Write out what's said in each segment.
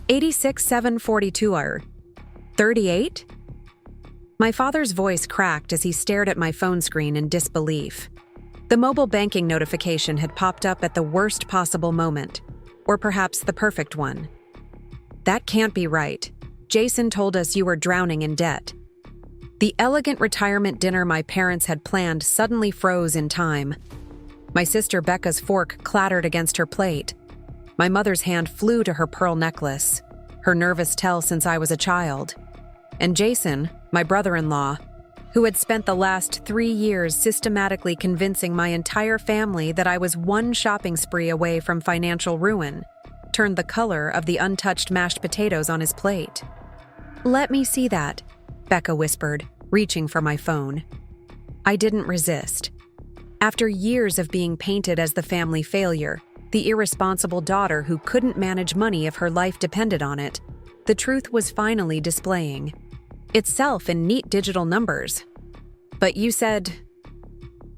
86,742 are 38? My father's voice cracked as he stared at my phone screen in disbelief. The mobile banking notification had popped up at the worst possible moment, or perhaps the perfect one. That can't be right. Jason told us you were drowning in debt. The elegant retirement dinner my parents had planned suddenly froze in time. My sister Becca's fork clattered against her plate. My mother's hand flew to her pearl necklace, her nervous tell since I was a child. And Jason, my brother-in-law, who had spent the last 3 years systematically convincing my entire family that I was one shopping spree away from financial ruin, turned the color of the untouched mashed potatoes on his plate. "Let me see that," Becca whispered, reaching for my phone. I didn't resist. After years of being painted as the family failure, the irresponsible daughter who couldn't manage money if her life depended on it, the truth was finally displaying itself in neat digital numbers. "But you said—"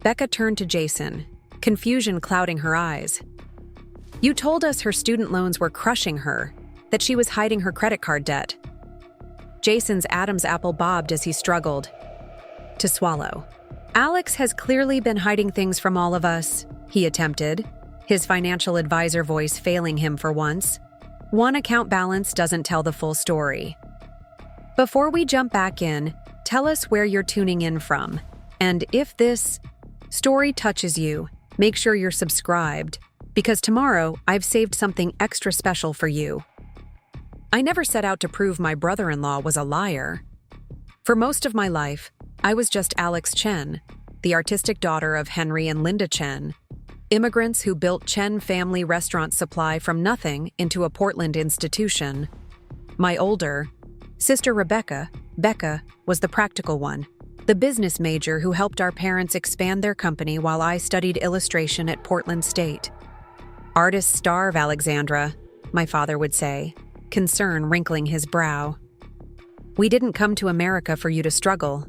Becca turned to Jason, confusion clouding her eyes. "You told us her student loans were crushing her, that she was hiding her credit card debt." Jason's Adam's apple bobbed as he struggled to swallow. "Alex has clearly been hiding things from all of us," he attempted, his financial advisor voice failing him for once. "One account balance doesn't tell the full story." Before we jump back in, tell us where you're tuning in from. And if this story touches you, make sure you're subscribed, because tomorrow I've saved something extra special for you. I never set out to prove my brother-in-law was a liar. For most of my life, I was just Alex Chen, the artistic daughter of Henry and Linda Chen, immigrants who built Chen Family Restaurant Supply from nothing into a Portland institution. My older sister Rebecca, Becca, was the practical one, the business major who helped our parents expand their company while I studied illustration at Portland State. "Artists starve, Alexandra," my father would say, concern wrinkling his brow. "We didn't come to America for you to struggle."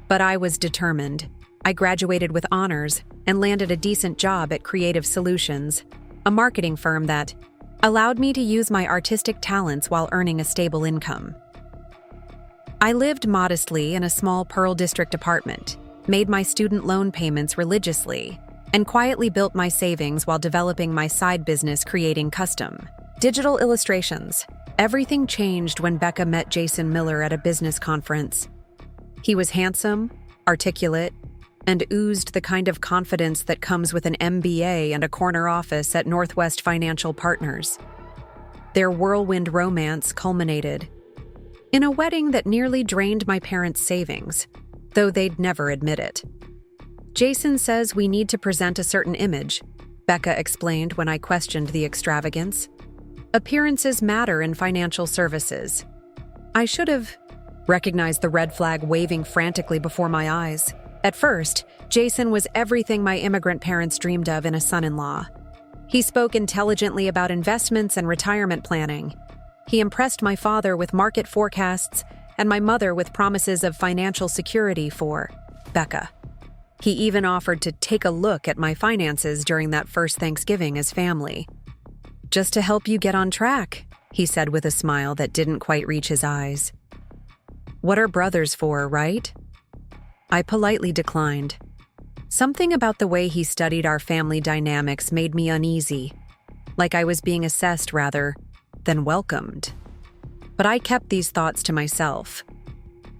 But I was determined. I graduated with honors and landed a decent job at Creative Solutions, a marketing firm that allowed me to use my artistic talents while earning a stable income. I lived modestly in a small Pearl District apartment, made my student loan payments religiously, and quietly built my savings while developing my side business creating custom digital illustrations. Everything changed when Becca met Jason Miller at a business conference. He was handsome, articulate, and oozed the kind of confidence that comes with an MBA and a corner office at Northwest Financial Partners. Their whirlwind romance culminated in a wedding that nearly drained my parents' savings, though they'd never admit it. "Jason says we need to present a certain image," Becca explained when I questioned the extravagance. "Appearances matter in financial services." I should have recognized the red flag waving frantically before my eyes. At first, Jason was everything my immigrant parents dreamed of in a son-in-law. He spoke intelligently about investments and retirement planning. He impressed my father with market forecasts and my mother with promises of financial security for Becca. He even offered to take a look at my finances during that first Thanksgiving as family. "Just to help you get on track," he said with a smile that didn't quite reach his eyes. "What are brothers for, right?" I politely declined. Something about the way he studied our family dynamics made me uneasy, like I was being assessed rather than welcomed. But I kept these thoughts to myself.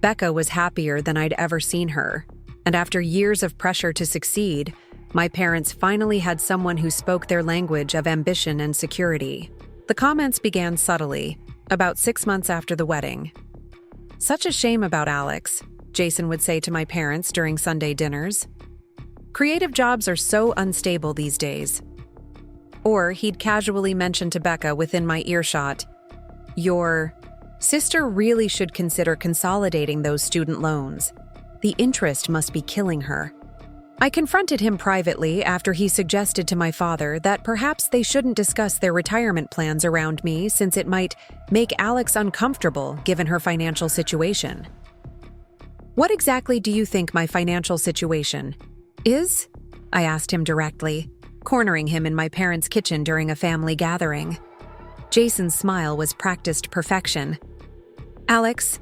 Becca was happier than I'd ever seen her, and after years of pressure to succeed, my parents finally had someone who spoke their language of ambition and security. The comments began subtly, about 6 months after the wedding. "Such a shame about Alex," Jason would say to my parents during Sunday dinners. "Creative jobs are so unstable these days." Or he'd casually mention to Becca within my earshot, "Your sister really should consider consolidating those student loans. The interest must be killing her." I confronted him privately after he suggested to my father that perhaps they shouldn't discuss their retirement plans around me since it might make Alex uncomfortable given her financial situation. "What exactly do you think my financial situation is?" I asked him directly, cornering him in my parents' kitchen during a family gathering. Jason's smile was practiced perfection. Alex,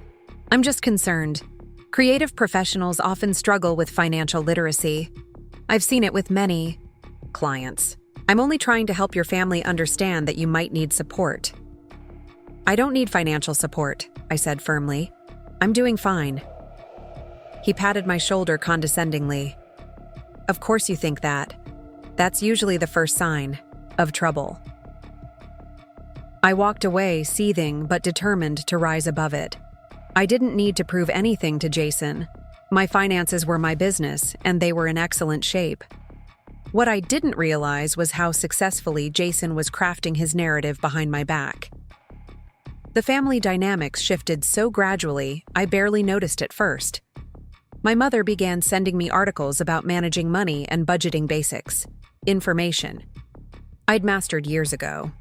I'm just concerned. Creative professionals often struggle with financial literacy. I've seen it with many clients. I'm only trying to help your family understand that you might need support. I don't need financial support, I said firmly. I'm doing fine. He patted my shoulder condescendingly. Of course you think that. That's usually the first sign of trouble. I walked away, seething but determined to rise above it. I didn't need to prove anything to Jason. My finances were my business, and they were in excellent shape. What I didn't realize was how successfully Jason was crafting his narrative behind my back. The family dynamics shifted so gradually, I barely noticed at first. My mother began sending me articles about managing money and budgeting basics, information I'd mastered years ago.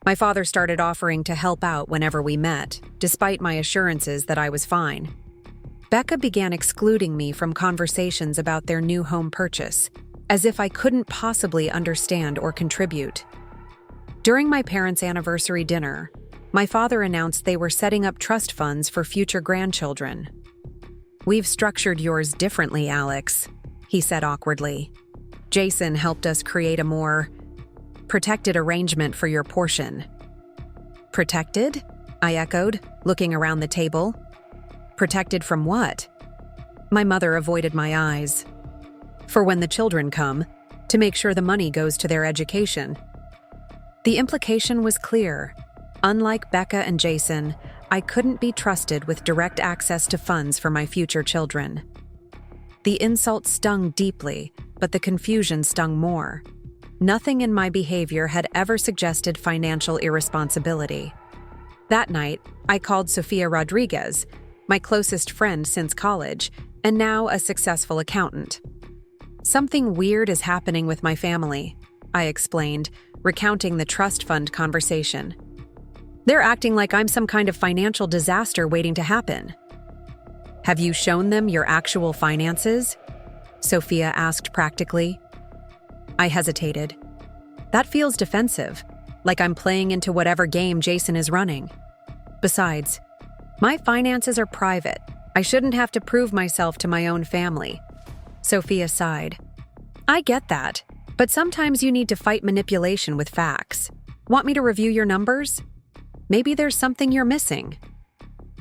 My father started offering to help out whenever we met, despite my assurances that I was fine. Becca began excluding me from conversations about their new home purchase, as if I couldn't possibly understand or contribute. During my parents' anniversary dinner, my father announced they were setting up trust funds for future grandchildren. "We've structured yours differently, Alex," he said awkwardly. "Jason helped us create a more protected arrangement for your portion." "Protected?" I echoed, looking around the table. "Protected from what?" My mother avoided my eyes. "For when the children come, to make sure the money goes to their education." The implication was clear. Unlike Becca and Jason, I couldn't be trusted with direct access to funds for my future children. The insult stung deeply, but the confusion stung more. Nothing in my behavior had ever suggested financial irresponsibility. That night, I called Sofia Rodriguez, my closest friend since college, and now a successful accountant. "Something weird is happening with my family," I explained, recounting the trust fund conversation. "They're acting like I'm some kind of financial disaster waiting to happen." "Have you shown them your actual finances?" Sofia asked practically. I hesitated. That feels defensive, like I'm playing into whatever game Jason is running. Besides, my finances are private. I shouldn't have to prove myself to my own family. Sofia sighed. "I get that, but sometimes you need to fight manipulation with facts. Want me to review your numbers? Maybe there's something you're missing."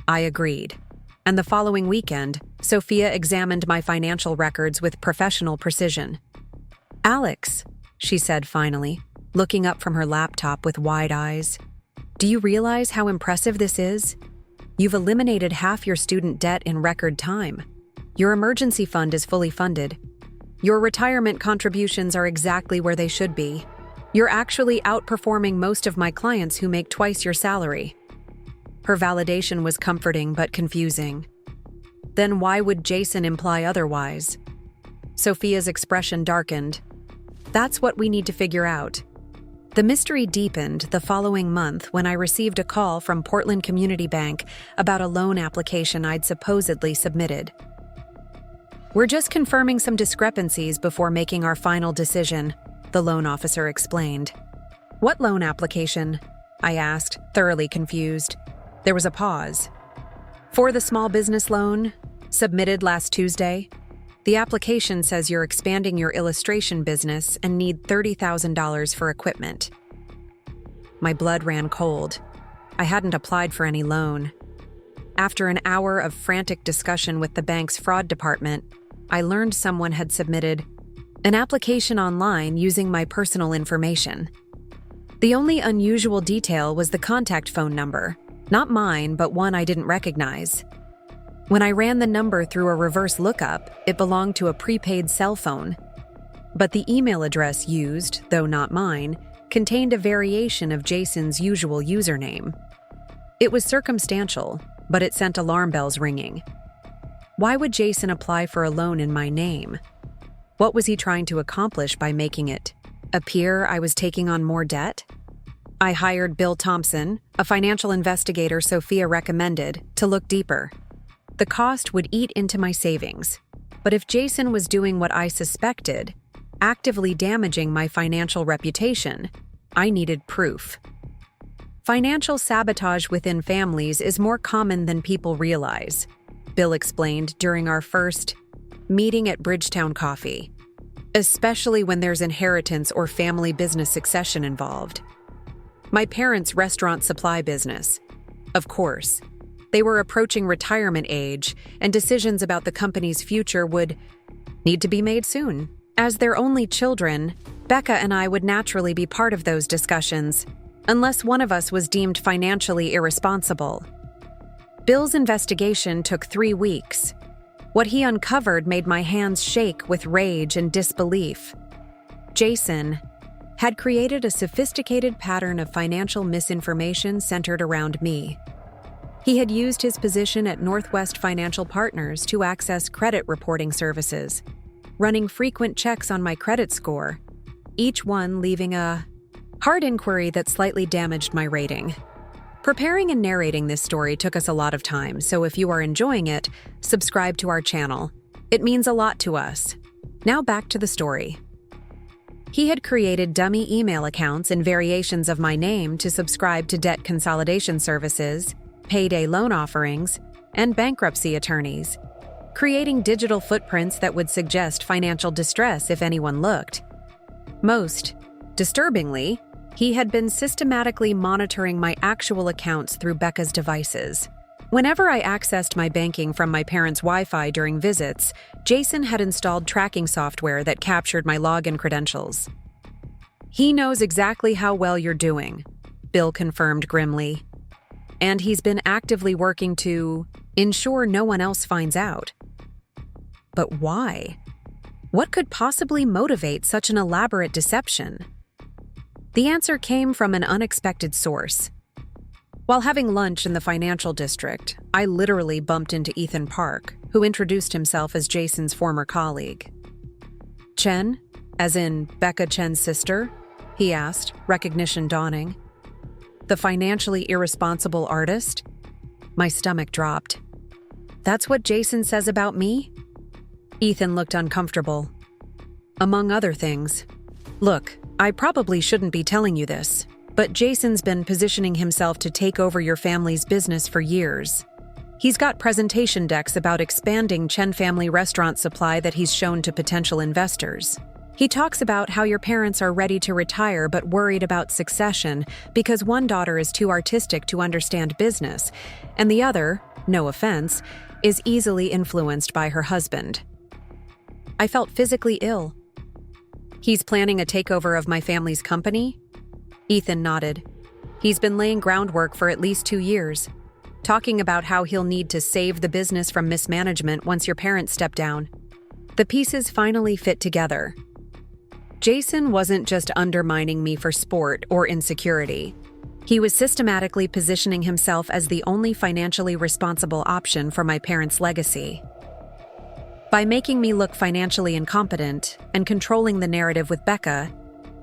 I agreed. And the following weekend, Sofia examined my financial records with professional precision. "Alex," she said finally, looking up from her laptop with wide eyes, "do you realize how impressive this is? You've eliminated half your student debt in record time. Your emergency fund is fully funded. Your retirement contributions are exactly where they should be. You're actually outperforming most of my clients who make twice your salary." Her validation was comforting but confusing. Then why would Jason imply otherwise? Sofia's expression darkened. "That's what we need to figure out." The mystery deepened the following month when I received a call from Portland Community Bank about a loan application I'd supposedly submitted. "We're just confirming some discrepancies before making our final decision," the loan officer explained. "What loan application?" I asked, thoroughly confused. There was a pause. "For the small business loan, submitted last Tuesday. The application says you're expanding your illustration business and need $30,000 for equipment." My blood ran cold. I hadn't applied for any loan. After an hour of frantic discussion with the bank's fraud department, I learned someone had submitted an application online using my personal information. The only unusual detail was the contact phone number, not mine, but one I didn't recognize. When I ran the number through a reverse lookup, it belonged to a prepaid cell phone. But the email address used, though not mine, contained a variation of Jason's usual username. It was circumstantial, but it sent alarm bells ringing. Why would Jason apply for a loan in my name? What was he trying to accomplish by making it appear I was taking on more debt? I hired Bill Thompson, a financial investigator Sofia recommended, to look deeper. The cost would eat into my savings. But if Jason was doing what I suspected, actively damaging my financial reputation, I needed proof. Financial sabotage within families is more common than people realize, Bill explained during our first meeting at Bridgetown Coffee, especially when there's inheritance or family business succession involved. My parents' restaurant supply business. Of course, they were approaching retirement age, and decisions about the company's future would need to be made soon. As their only children, Becca and I would naturally be part of those discussions, unless one of us was deemed financially irresponsible. Bill's investigation took 3 weeks. What he uncovered made my hands shake with rage and disbelief. Jason had created a sophisticated pattern of financial misinformation centered around me. He had used his position at Northwest Financial Partners to access credit reporting services, running frequent checks on my credit score, each one leaving a hard inquiry that slightly damaged my rating. Preparing and narrating this story took us a lot of time, so if you are enjoying it, subscribe to our channel. It means a lot to us. Now back to the story. He had created dummy email accounts and variations of my name to subscribe to debt consolidation services, payday loan offerings, and bankruptcy attorneys, creating digital footprints that would suggest financial distress if anyone looked. Most disturbingly, he had been systematically monitoring my actual accounts through Becca's devices. Whenever I accessed my banking from my parents' Wi-Fi during visits, Jason had installed tracking software that captured my login credentials. "He knows exactly how well you're doing," Bill confirmed grimly. "And he's been actively working to ensure no one else finds out." But why? What could possibly motivate such an elaborate deception? The answer came from an unexpected source. While having lunch in the financial district, I literally bumped into Ethan Park, who introduced himself as Jason's former colleague. "Chen, as in Becca Chen's sister?" he asked, recognition dawning. "The financially irresponsible artist?" My stomach dropped. "That's what Jason says about me?" Ethan looked uncomfortable. "Among other things. Look, I probably shouldn't be telling you this, but Jason's been positioning himself to take over your family's business for years. He's got presentation decks about expanding Chen family restaurant supply that he's shown to potential investors. He talks about how your parents are ready to retire but worried about succession because one daughter is too artistic to understand business, and the other, no offense, is easily influenced by her husband." I felt physically ill. "He's planning a takeover of my family's company?" Ethan nodded. "He's been laying groundwork for at least 2 years, talking about how he'll need to save the business from mismanagement once your parents step down." The pieces finally fit together. Jason wasn't just undermining me for sport or insecurity. He was systematically positioning himself as the only financially responsible option for my parents' legacy. By making me look financially incompetent and controlling the narrative with Becca,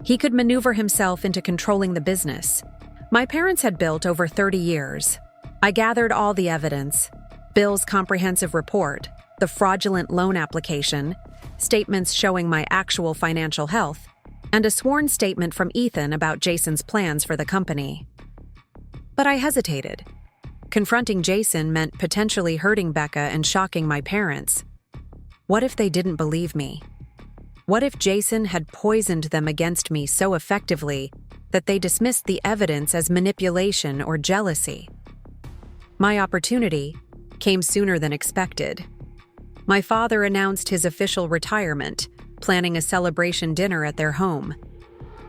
he could maneuver himself into controlling the business. My parents had built over 30 years. I gathered all the evidence: Bill's comprehensive report, the fraudulent loan application, statements showing my actual financial health, and a sworn statement from Ethan about Jason's plans for the company. But I hesitated. Confronting Jason meant potentially hurting Becca and shocking my parents. What if they didn't believe me? What if Jason had poisoned them against me so effectively that they dismissed the evidence as manipulation or jealousy? My opportunity came sooner than expected. My father announced his official retirement, planning a celebration dinner at their home.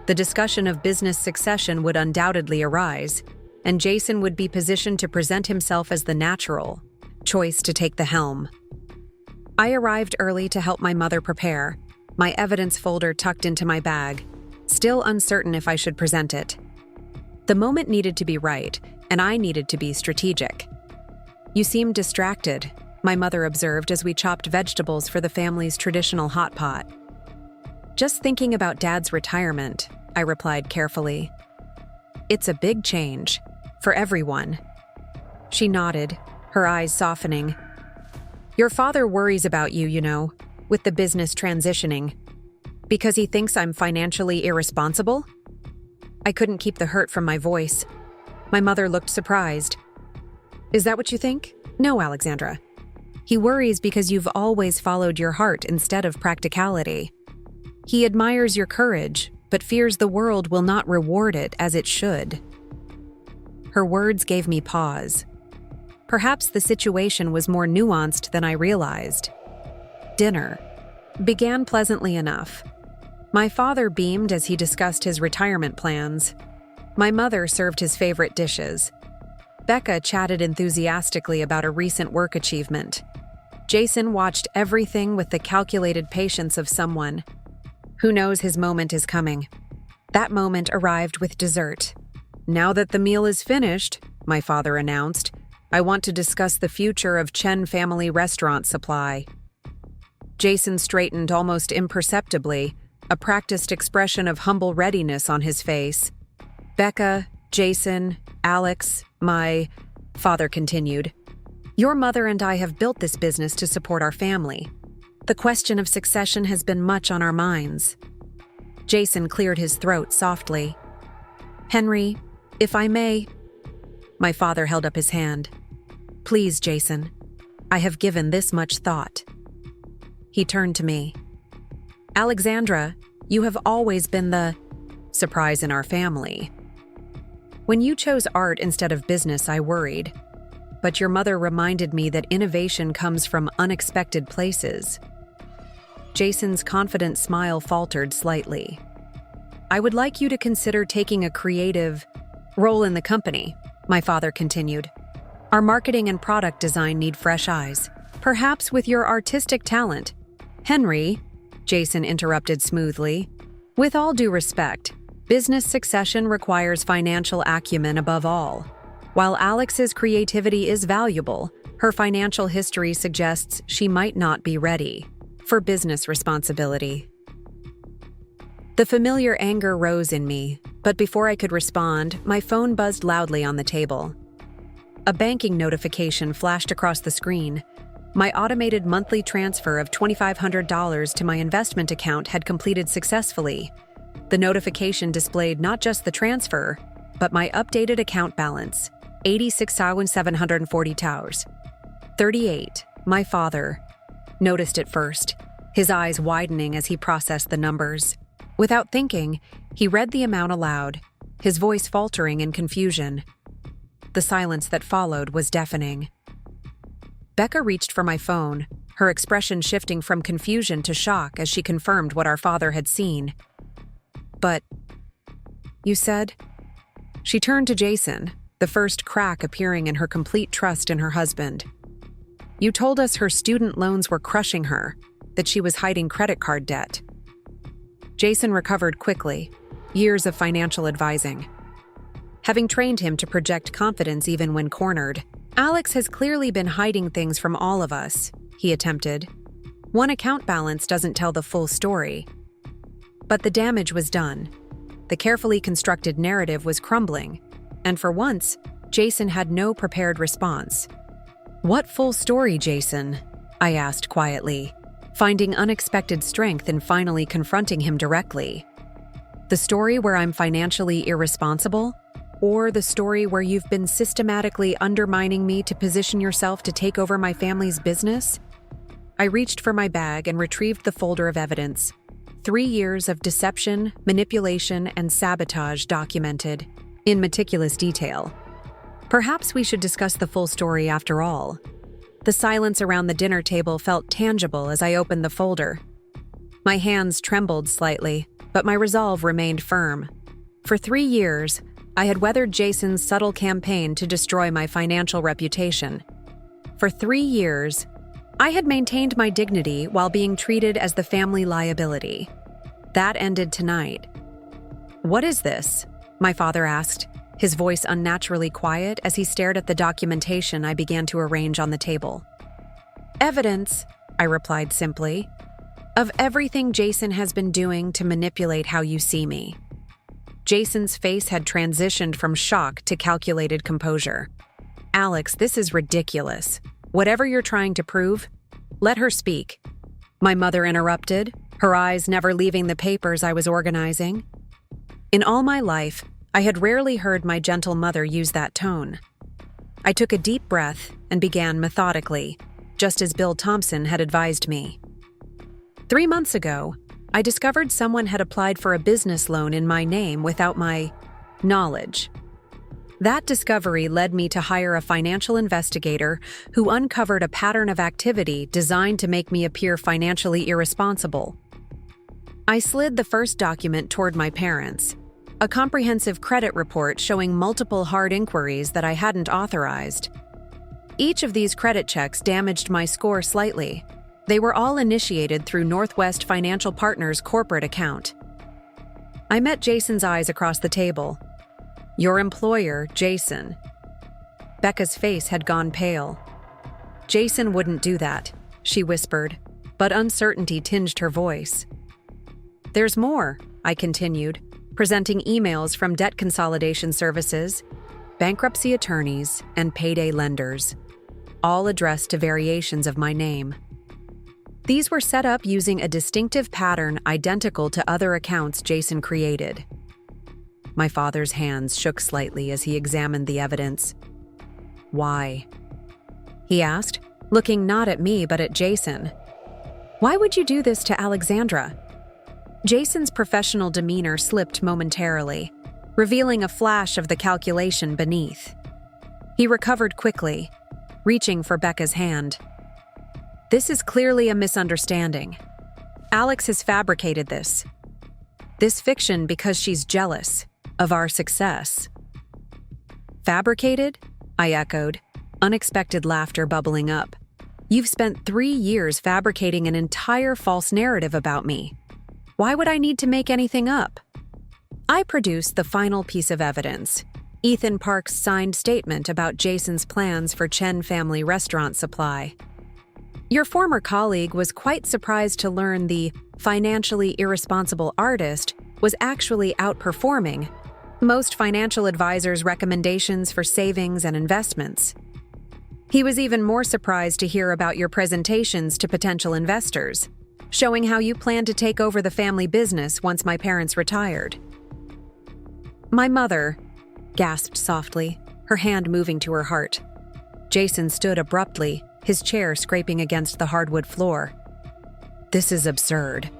The discussion of business succession would undoubtedly arise, and Jason would be positioned to present himself as the natural choice to take the helm. I arrived early to help my mother prepare, my evidence folder tucked into my bag, still uncertain if I should present it. The moment needed to be right, and I needed to be strategic. "You seem distracted," my mother observed as we chopped vegetables for the family's traditional hot pot. "Just thinking about Dad's retirement," I replied carefully. "It's a big change, for everyone." She nodded, her eyes softening. "Your father worries about you, with the business transitioning. Because he thinks I'm financially irresponsible?" I couldn't keep the hurt from my voice. My mother looked surprised. Is that what you think? No, Alexandra. He worries because you've always followed your heart instead of practicality. He admires your courage, but fears the world will not reward it as it should. Her words gave me pause. Perhaps the situation was more nuanced than I realized. Dinner began pleasantly enough. My father beamed as he discussed his retirement plans. My mother served his favorite dishes. Becca chatted enthusiastically about a recent work achievement. Jason watched everything with the calculated patience of someone who knows his moment is coming. That moment arrived with dessert. Now that the meal is finished, my father announced, I want to discuss the future of Chen Family Restaurant Supply. Jason straightened almost imperceptibly, a practiced expression of humble readiness on his face. Becca, Jason, Alex, my father continued. Your mother and I have built this business to support our family. The question of succession has been much on our minds. Jason cleared his throat softly. Henry, if I may. My father held up his hand. Please, Jason. I have given this much thought. He turned to me. Alexandra, you have always been the surprise in our family. When you chose art instead of business, I worried. But your mother reminded me that innovation comes from unexpected places. Jason's confident smile faltered slightly. I would like you to consider taking a creative role in the company, my father continued. Our marketing and product design need fresh eyes, perhaps with your artistic talent. Henry, Jason interrupted smoothly, with all due respect, business succession requires financial acumen above all. While Alex's creativity is valuable, her financial history suggests she might not be ready for business responsibility. The familiar anger rose in me, but before I could respond, my phone buzzed loudly on the table. A banking notification flashed across the screen. My automated monthly transfer of $2,500 to my investment account had completed successfully. The notification displayed not just the transfer, but my updated account balance, $86,740. 38, my father, noticed it first, his eyes widening as he processed the numbers. Without thinking, he read the amount aloud, his voice faltering in confusion. The silence that followed was deafening. Becca reached for my phone, her expression shifting from confusion to shock as she confirmed what our father had seen. But, you said? She turned to Jason, the first crack appearing in her complete trust in her husband. You told us her student loans were crushing her, that she was hiding credit card debt. Jason recovered quickly, years of financial advising. Having trained him to project confidence even when cornered, Alex has clearly been hiding things from all of us, he attempted. One account balance doesn't tell the full story. But the damage was done. The carefully constructed narrative was crumbling, and for once, Jason had no prepared response. What full story, Jason? I asked quietly, finding unexpected strength in finally confronting him directly. The story where I'm financially irresponsible? Or the story where you've been systematically undermining me to position yourself to take over my family's business? I reached for my bag and retrieved the folder of evidence. 3 years of deception, manipulation, and sabotage documented, in meticulous detail. Perhaps we should discuss the full story after all. The silence around the dinner table felt tangible as I opened the folder. My hands trembled slightly, but my resolve remained firm. For 3 years, I had weathered Jason's subtle campaign to destroy my financial reputation. For 3 years, I had maintained my dignity while being treated as the family liability. That ended tonight. What is this? My father asked, his voice unnaturally quiet as he stared at the documentation I began to arrange on the table. Evidence, I replied simply, of everything Jason has been doing to manipulate how you see me. Jason's face had transitioned from shock to calculated composure. Alex, this is ridiculous. Whatever you're trying to prove, let her speak. My mother interrupted, her eyes never leaving the papers I was organizing. In all my life, I had rarely heard my gentle mother use that tone. I took a deep breath and began methodically, just as Bill Thompson had advised me. 3 months ago, I discovered someone had applied for a business loan in my name without my knowledge. That discovery led me to hire a financial investigator who uncovered a pattern of activity designed to make me appear financially irresponsible. I slid the first document toward my parents, a comprehensive credit report showing multiple hard inquiries that I hadn't authorized. Each of these credit checks damaged my score slightly. They were all initiated through Northwest Financial Partners' corporate account. I met Jason's eyes across the table. Your employer, Jason. Becca's face had gone pale. Jason wouldn't do that, she whispered, but uncertainty tinged her voice. There's more, I continued, presenting emails from debt consolidation services, bankruptcy attorneys, and payday lenders, all addressed to variations of my name. These were set up using a distinctive pattern identical to other accounts Jason created. My father's hands shook slightly as he examined the evidence. Why? He asked, looking not at me but at Jason. Why would you do this to Alexandra? Jason's professional demeanor slipped momentarily, revealing a flash of the calculation beneath. He recovered quickly, reaching for Becca's hand. This is clearly a misunderstanding. Alex has fabricated this fiction because she's jealous of our success. Fabricated? I echoed, unexpected laughter bubbling up. You've spent 3 years fabricating an entire false narrative about me. Why would I need to make anything up? I produced the final piece of evidence, Ethan Park's signed statement about Jason's plans for Chen Family Restaurant Supply. Your former colleague was quite surprised to learn the financially irresponsible artist was actually outperforming most financial advisors' recommendations for savings and investments. He was even more surprised to hear about your presentations to potential investors, showing how you plan to take over the family business once my parents retired. My mother gasped softly, her hand moving to her heart. Jason stood abruptly, his chair scraping against the hardwood floor. This is absurd.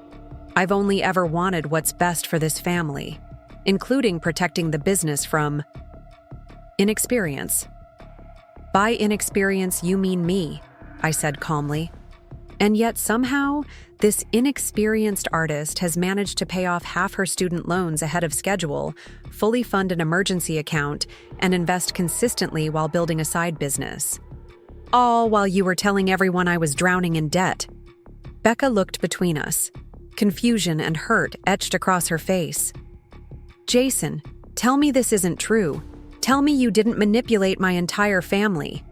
I've only ever wanted what's best for this family, including protecting the business from inexperience. By inexperience, you mean me, I said calmly. And yet somehow, this inexperienced artist has managed to pay off half her student loans ahead of schedule, fully fund an emergency account, and invest consistently while building a side business. All while you were telling everyone I was drowning in debt. Becca looked between us. Confusion and hurt etched across her face. Jason, tell me this isn't true. Tell me you didn't manipulate my entire family.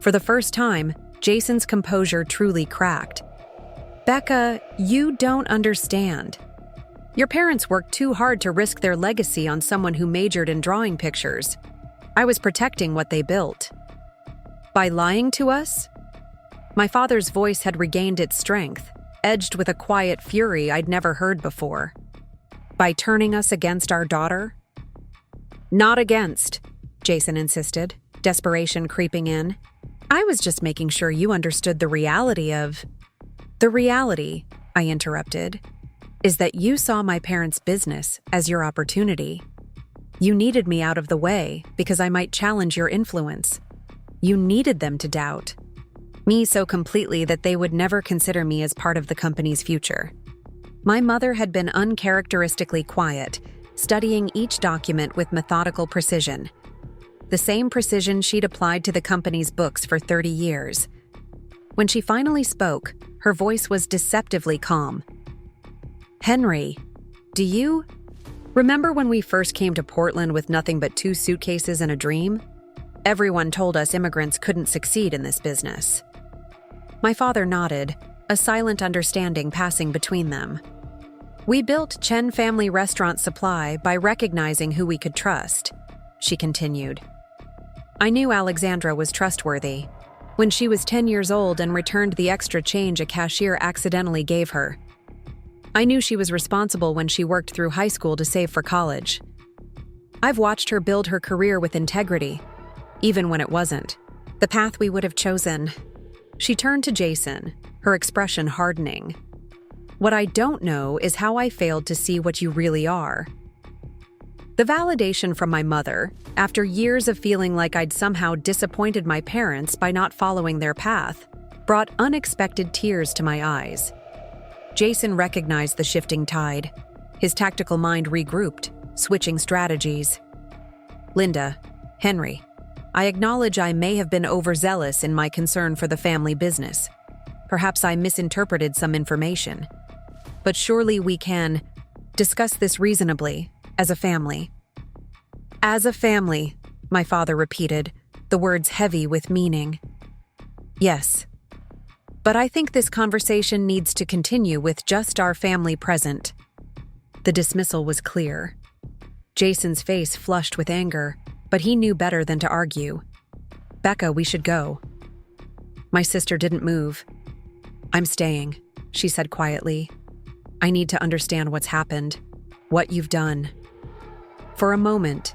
For the first time, Jason's composure truly cracked. Becca, you don't understand. Your parents worked too hard to risk their legacy on someone who majored in drawing pictures. I was protecting what they built. By lying to us? My father's voice had regained its strength, edged with a quiet fury I'd never heard before. By turning us against our daughter? Not against, Jason insisted, desperation creeping in. I was just making sure you understood the reality of... The reality, I interrupted, is that you saw my parents' business as your opportunity. You needed me out of the way because I might challenge your influence. You needed them to doubt me so completely that they would never consider me as part of the company's future. My mother had been uncharacteristically quiet, studying each document with methodical precision. The same precision she'd applied to the company's books for 30 years. When she finally spoke, her voice was deceptively calm. Henry, do you remember when we first came to Portland with nothing but 2 suitcases and a dream? Everyone told us immigrants couldn't succeed in this business. My father nodded, a silent understanding passing between them. We built Chen Family Restaurant Supply by recognizing who we could trust, she continued. I knew Alexandra was trustworthy. When she was 10 years old and returned the extra change a cashier accidentally gave her. I knew she was responsible when she worked through high school to save for college. I've watched her build her career with integrity, even when it wasn't the path we would have chosen. She turned to Jason, her expression hardening. What I don't know is how I failed to see what you really are. The validation from my mother, after years of feeling like I'd somehow disappointed my parents by not following their path, brought unexpected tears to my eyes. Jason recognized the shifting tide. His tactical mind regrouped, switching strategies. Linda, Henry, I acknowledge I may have been overzealous in my concern for the family business. Perhaps I misinterpreted some information. But surely we can discuss this reasonably, as a family. As a family, my father repeated, the words heavy with meaning. Yes. But I think this conversation needs to continue with just our family present. The dismissal was clear. Jason's face flushed with anger, but he knew better than to argue. Becca, we should go. My sister didn't move. I'm staying, she said quietly. I need to understand what's happened, what you've done. For a moment,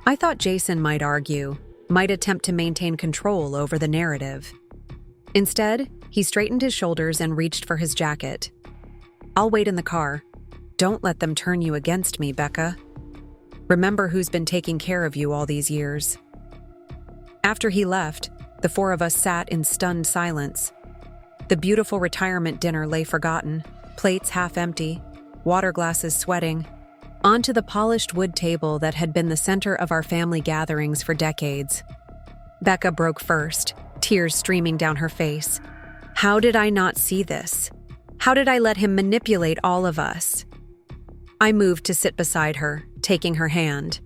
I thought Jason might argue, might attempt to maintain control over the narrative. Instead, he straightened his shoulders and reached for his jacket. I'll wait in the car. Don't let them turn you against me, Becca. Remember who's been taking care of you all these years. After he left, the four of us sat in stunned silence. The beautiful retirement dinner lay forgotten, plates half empty, water glasses sweating, onto the polished wood table that had been the center of our family gatherings for decades. Becca broke first, tears streaming down her face. How did I not see this? How did I let him manipulate all of us? I moved to sit beside her, taking her hand.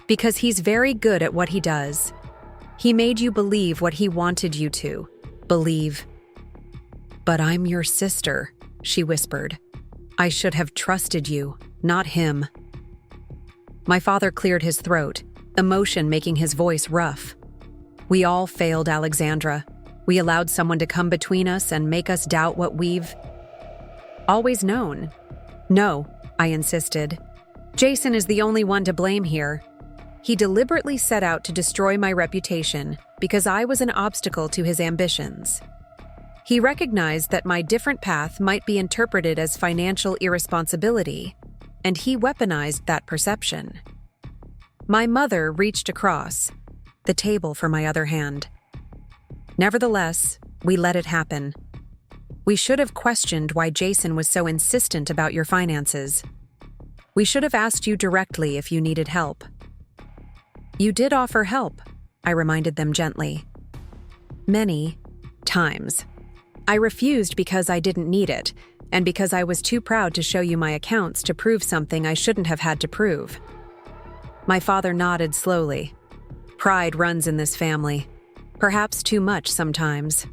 Because he's very good at what he does. He made you believe what he wanted you to believe. But I'm your sister, she whispered. I should have trusted you, not him. My father cleared his throat, emotion making his voice rough. We all failed, Alexandra. We allowed someone to come between us and make us doubt what we've always known. No, I insisted. Jason is the only one to blame here. He deliberately set out to destroy my reputation because I was an obstacle to his ambitions. He recognized that my different path might be interpreted as financial irresponsibility, and he weaponized that perception. My mother reached across the table for my other hand. Nevertheless, we let it happen. We should have questioned why Jason was so insistent about your finances. We should have asked you directly if you needed help. You did offer help, I reminded them gently. Many times. I refused because I didn't need it, and because I was too proud to show you my accounts to prove something I shouldn't have had to prove. My father nodded slowly. Pride runs in this family, perhaps too much sometimes.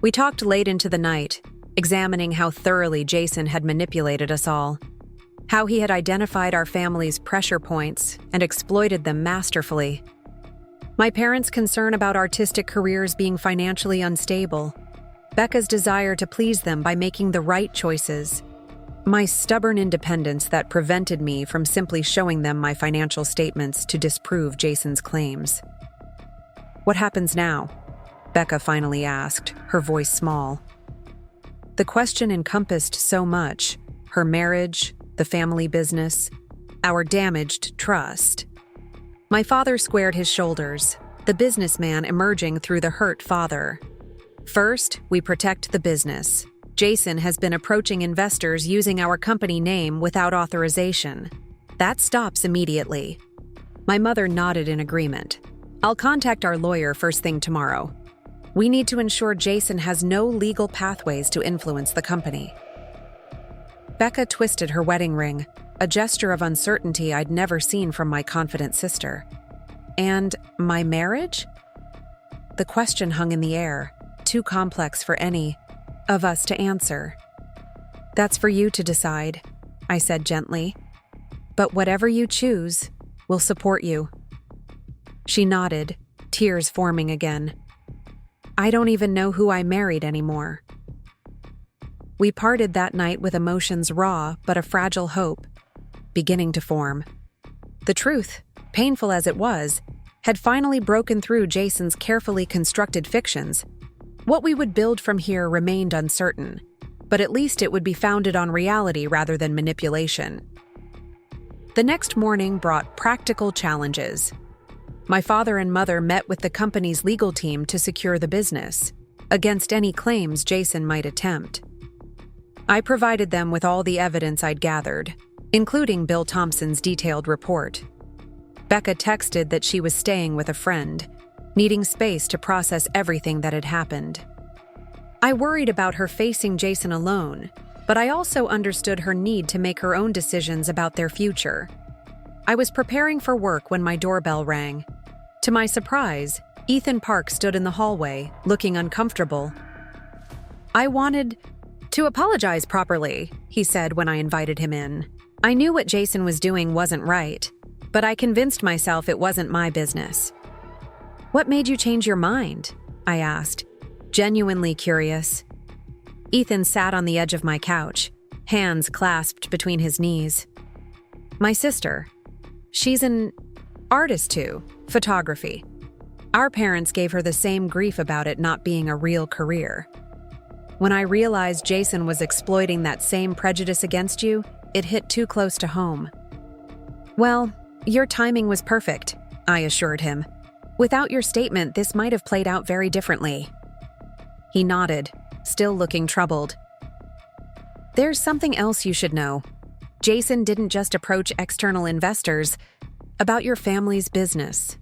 We talked late into the night, examining how thoroughly Jason had manipulated us all, how he had identified our family's pressure points and exploited them masterfully. My parents' concern about artistic careers being financially unstable, Becca's desire to please them by making the right choices, my stubborn independence that prevented me from simply showing them my financial statements to disprove Jason's claims. What happens now? Becca finally asked, her voice small. The question encompassed so much: her marriage, the family business, our damaged trust. My father squared his shoulders, the businessman emerging through the hurt father. First, we protect the business. Jason has been approaching investors using our company name without authorization. That stops immediately. My mother nodded in agreement. I'll contact our lawyer first thing tomorrow. We need to ensure Jason has no legal pathways to influence the company. Becca twisted her wedding ring, a gesture of uncertainty I'd never seen from my confident sister. And my marriage? The question hung in the air, too complex for any of us to answer. That's for you to decide, I said gently. But whatever you choose, we'll support you. She nodded, tears forming again. I don't even know who I married anymore. We parted that night with emotions raw but a fragile hope beginning to form. The truth, painful as it was, had finally broken through Jason's carefully constructed fictions. What we would build from here remained uncertain, but at least it would be founded on reality rather than manipulation. The next morning brought practical challenges. My father and mother met with the company's legal team to secure the business, against any claims Jason might attempt. I provided them with all the evidence I'd gathered, including Bill Thompson's detailed report. Becca texted that she was staying with a friend, needing space to process everything that had happened. I worried about her facing Jason alone, but I also understood her need to make her own decisions about their future. I was preparing for work when my doorbell rang. To my surprise, Ethan Park stood in the hallway, looking uncomfortable. "I wanted to apologize properly," he said when I invited him in. I knew what Jason was doing wasn't right, but I convinced myself it wasn't my business. "What made you change your mind?" I asked, genuinely curious. Ethan sat on the edge of my couch, hands clasped between his knees. "My sister. She's an artist too, photography. Our parents gave her the same grief about it not being a real career. When I realized Jason was exploiting that same prejudice against you, it hit too close to home." "Well, your timing was perfect," I assured him. "Without your statement, this might have played out very differently." He nodded, still looking troubled. "There's something else you should know. Jason didn't just approach external investors about your family's business.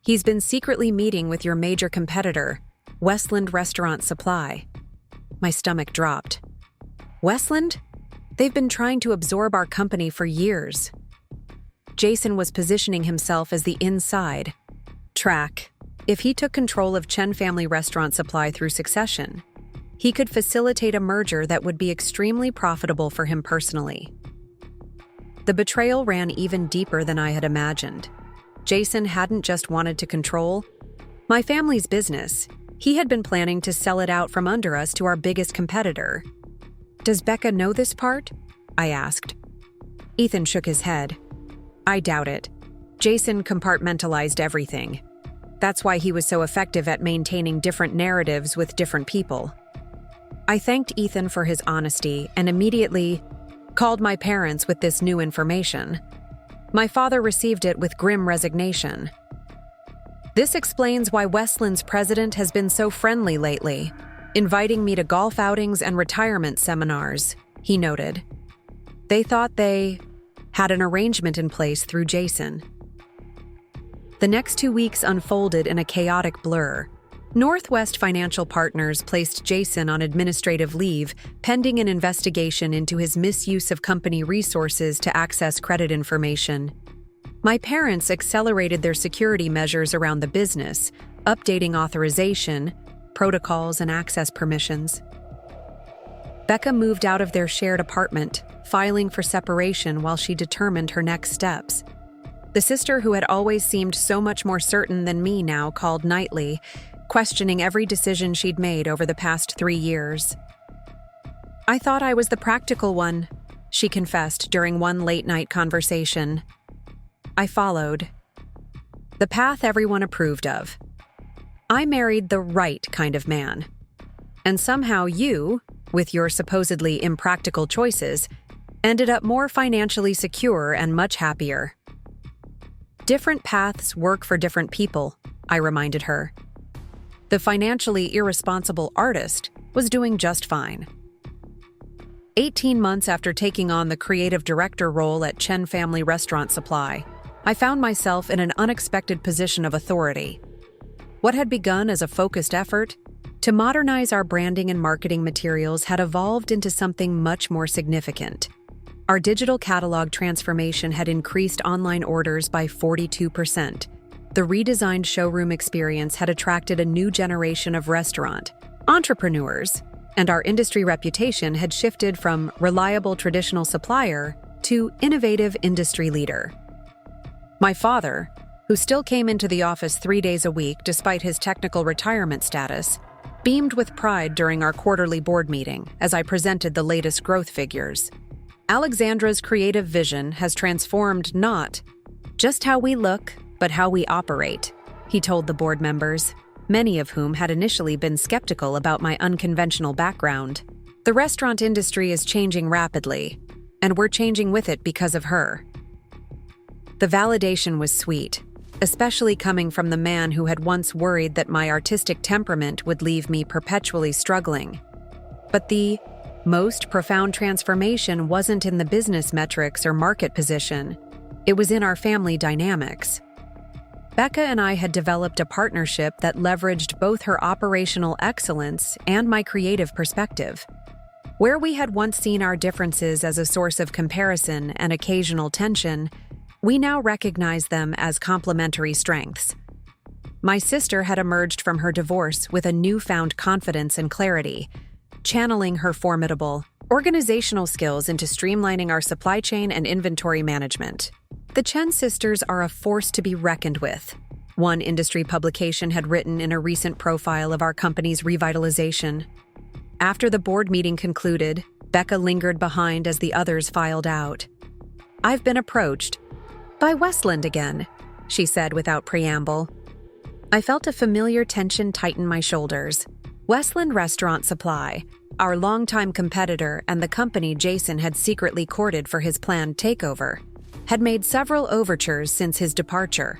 He's been secretly meeting with your major competitor, Westland Restaurant Supply." My stomach dropped. "Westland? They've been trying to absorb our company for years." Jason was positioning himself as the inside track. If he took control of Chen Family Restaurant Supply through succession, he could facilitate a merger that would be extremely profitable for him personally. The betrayal ran even deeper than I had imagined. Jason hadn't just wanted to control my family's business. He had been planning to sell it out from under us to our biggest competitor. "Does Becca know this part?" I asked. Ethan shook his head. "I doubt it. Jason compartmentalized everything. That's why he was so effective at maintaining different narratives with different people." I thanked Ethan for his honesty and immediately called my parents with this new information. My father received it with grim resignation. "This explains why Westland's president has been so friendly lately, inviting me to golf outings and retirement seminars," he noted. "They thought they had an arrangement in place through Jason." The next 2 weeks unfolded in a chaotic blur. Northwest Financial Partners placed Jason on administrative leave pending an investigation into his misuse of company resources to access credit information. My parents accelerated their security measures around the business, updating authorization, protocols, and access permissions. Becca moved out of their shared apartment, filing for separation while she determined her next steps. The sister who had always seemed so much more certain than me now called nightly, questioning every decision she'd made over the past 3 years. "I thought I was the practical one," she confessed during one late-night conversation. I followed. The path everyone approved of. I married the right kind of man. And somehow you, with your supposedly impractical choices, ended up more financially secure and much happier. "Different paths work for different people," I reminded her. The financially irresponsible artist was doing just fine. 18 months after taking on the creative director role at Chen Family Restaurant Supply, I found myself in an unexpected position of authority. What had begun as a focused effort to modernize our branding and marketing materials had evolved into something much more significant. Our digital catalog transformation had increased online orders by 42%. The redesigned showroom experience had attracted a new generation of restaurant entrepreneurs, and our industry reputation had shifted from reliable traditional supplier to innovative industry leader. My father, who still came into the office 3 days a week despite his technical retirement status, beamed with pride during our quarterly board meeting as I presented the latest growth figures. Alexandra's creative vision has transformed not Just how we look, but how we operate, he told the board members, many of whom had initially been skeptical about my unconventional background. The restaurant industry is changing rapidly, and we're changing with it because of her. The validation was sweet, especially coming from the man who had once worried that my artistic temperament would leave me perpetually struggling. But the most profound transformation wasn't in the business metrics or market position. It was in our family dynamics. Becca and I had developed a partnership that leveraged both her operational excellence and my creative perspective. Where we had once seen our differences as a source of comparison and occasional tension, we now recognize them as complementary strengths. My sister had emerged from her divorce with a newfound confidence and clarity, channeling her formidable organizational skills into streamlining our supply chain and inventory management. The Chen sisters are a force to be reckoned with, one industry publication had written in a recent profile of our company's revitalization. After the board meeting concluded, Becca lingered behind as the others filed out. "I've been approached by Westland again," she said without preamble. I felt a familiar tension tighten my shoulders. Westland Restaurant Supply, our longtime competitor and the company Jason had secretly courted for his planned takeover, had made several overtures since his departure.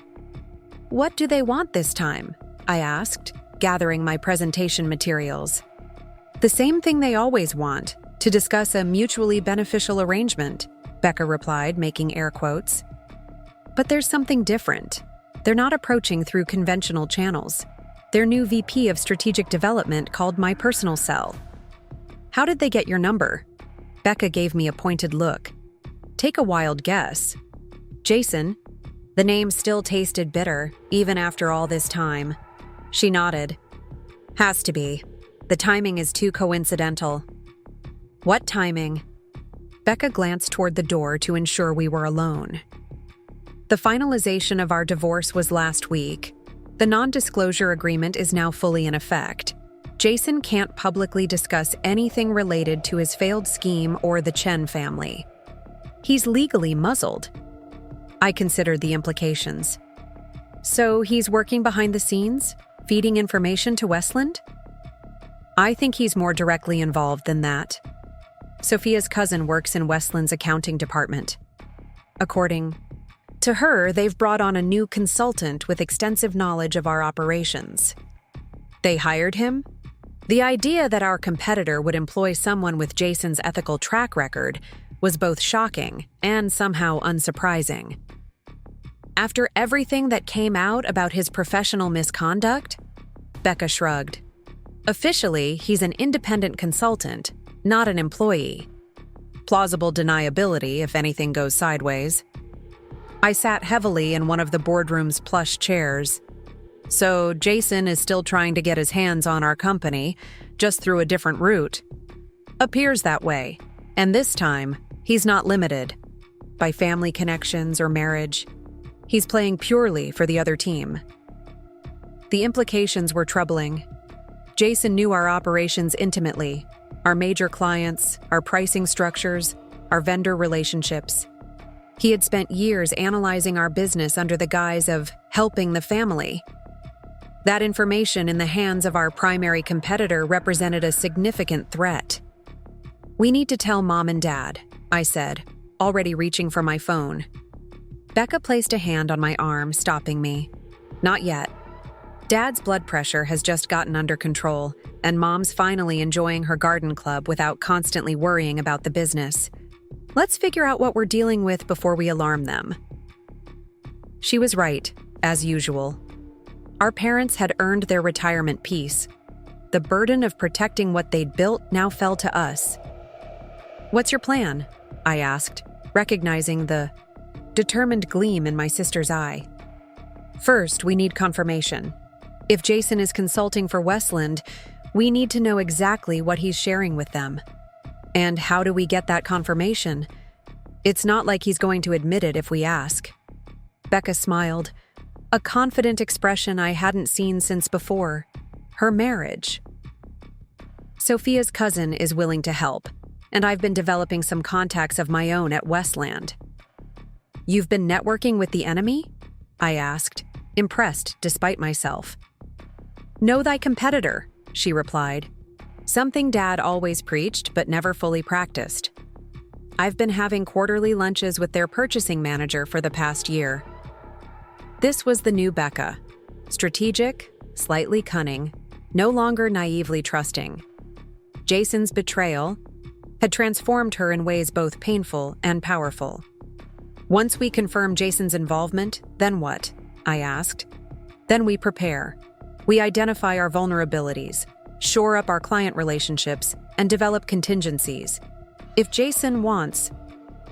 "What do they want this time?" I asked, gathering my presentation materials. "The same thing they always want, to discuss a mutually beneficial arrangement," Becca replied, making air quotes. "But there's something different. They're not approaching through conventional channels. Their new VP of Strategic Development called my personal cell." "How did they get your number?" Becca gave me a pointed look. "Take a wild guess." "Jason." The name still tasted bitter, even after all this time. She nodded. "Has to be. The timing is too coincidental." "What timing?" Becca glanced toward the door to ensure we were alone. "The finalization of our divorce was last week. The non-disclosure agreement is now fully in effect. Jason can't publicly discuss anything related to his failed scheme or the Chen family. He's legally muzzled." I considered the implications. "So he's working behind the scenes, feeding information to Westland?" "I think he's more directly involved than that. Sophia's cousin works in Westland's accounting department. According to her, they've brought on a new consultant with extensive knowledge of our operations." "They hired him?" The idea that our competitor would employ someone with Jason's ethical track record was both shocking and somehow unsurprising. "After everything that came out about his professional misconduct?" Becca shrugged. "Officially, he's an independent consultant, not an employee. Plausible deniability if anything goes sideways." I sat heavily in one of the boardroom's plush chairs. "So Jason is still trying to get his hands on our company, just through a different route." "Appears that way. And this time, he's not limited by family connections or marriage. He's playing purely for the other team." The implications were troubling. Jason knew our operations intimately, our major clients, our pricing structures, our vendor relationships. He had spent years analyzing our business under the guise of helping the family. That information in the hands of our primary competitor represented a significant threat. "We need to tell Mom and Dad," I said, already reaching for my phone. Becca placed a hand on my arm, stopping me. "Not yet. Dad's blood pressure has just gotten under control, and Mom's finally enjoying her garden club without constantly worrying about the business. Let's figure out what we're dealing with before we alarm them." She was right, as usual. Our parents had earned their retirement peace. The burden of protecting what they'd built now fell to us. "What's your plan?" I asked, recognizing the determined gleam in my sister's eye. "First, we need confirmation. If Jason is consulting for Westland, we need to know exactly what he's sharing with them. And how do we get that confirmation? It's not like he's going to admit it if we ask." Becca smiled, a confident expression I hadn't seen since before her marriage. "Sophia's cousin is willing to help, and I've been developing some contacts of my own at Westland." You've been networking with the enemy? I asked, impressed despite myself. Know thy competitor, she replied. Something Dad always preached but never fully practiced. I've been having quarterly lunches with their purchasing manager for the past year. This was the new Becca. Strategic, slightly cunning, no longer naively trusting. Jason's betrayal had transformed her in ways both painful and powerful. Once we confirm Jason's involvement, then what? I asked. Then we prepare. We identify our vulnerabilities, shore up our client relationships, and develop contingencies. If Jason wants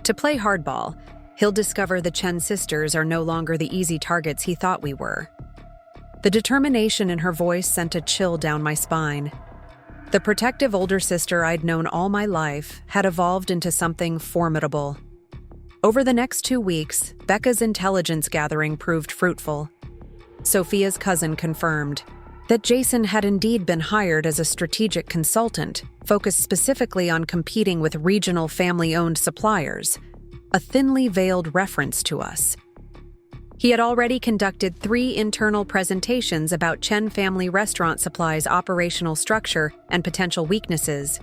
to play hardball, he'll discover the Chen sisters are no longer the easy targets he thought we were. The determination in her voice sent a chill down my spine. The protective older sister I'd known all my life had evolved into something formidable. Over the next 2 weeks, Becca's intelligence gathering proved fruitful. Sophia's cousin confirmed that Jason had indeed been hired as a strategic consultant, focused specifically on competing with regional family-owned suppliers, a thinly veiled reference to us. He had already conducted 3 internal presentations about Chen Family Restaurant Supply's operational structure and potential weaknesses.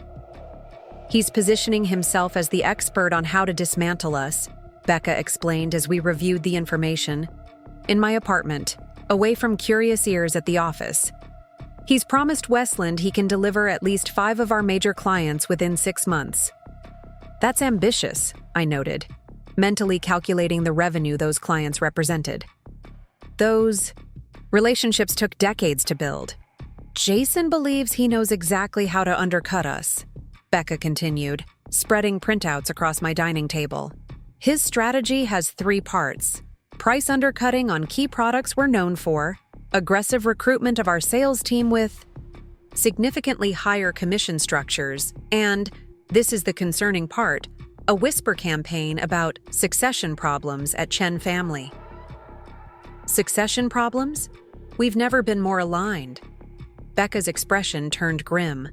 He's positioning himself as the expert on how to dismantle us, Becca explained as we reviewed the information. In my apartment, away from curious ears at the office. He's promised Westland he can deliver at least 5 of our major clients within 6 months. That's ambitious, I noted, mentally calculating the revenue those clients represented. Those relationships took decades to build. Jason believes he knows exactly how to undercut us, Becca continued, spreading printouts across my dining table. His strategy has 3 parts: price undercutting on key products we're known for, aggressive recruitment of our sales team with significantly higher commission structures, and, this is the concerning part, a whisper campaign about succession problems at Chen Family. Succession problems? We've never been more aligned. Becca's expression turned grim.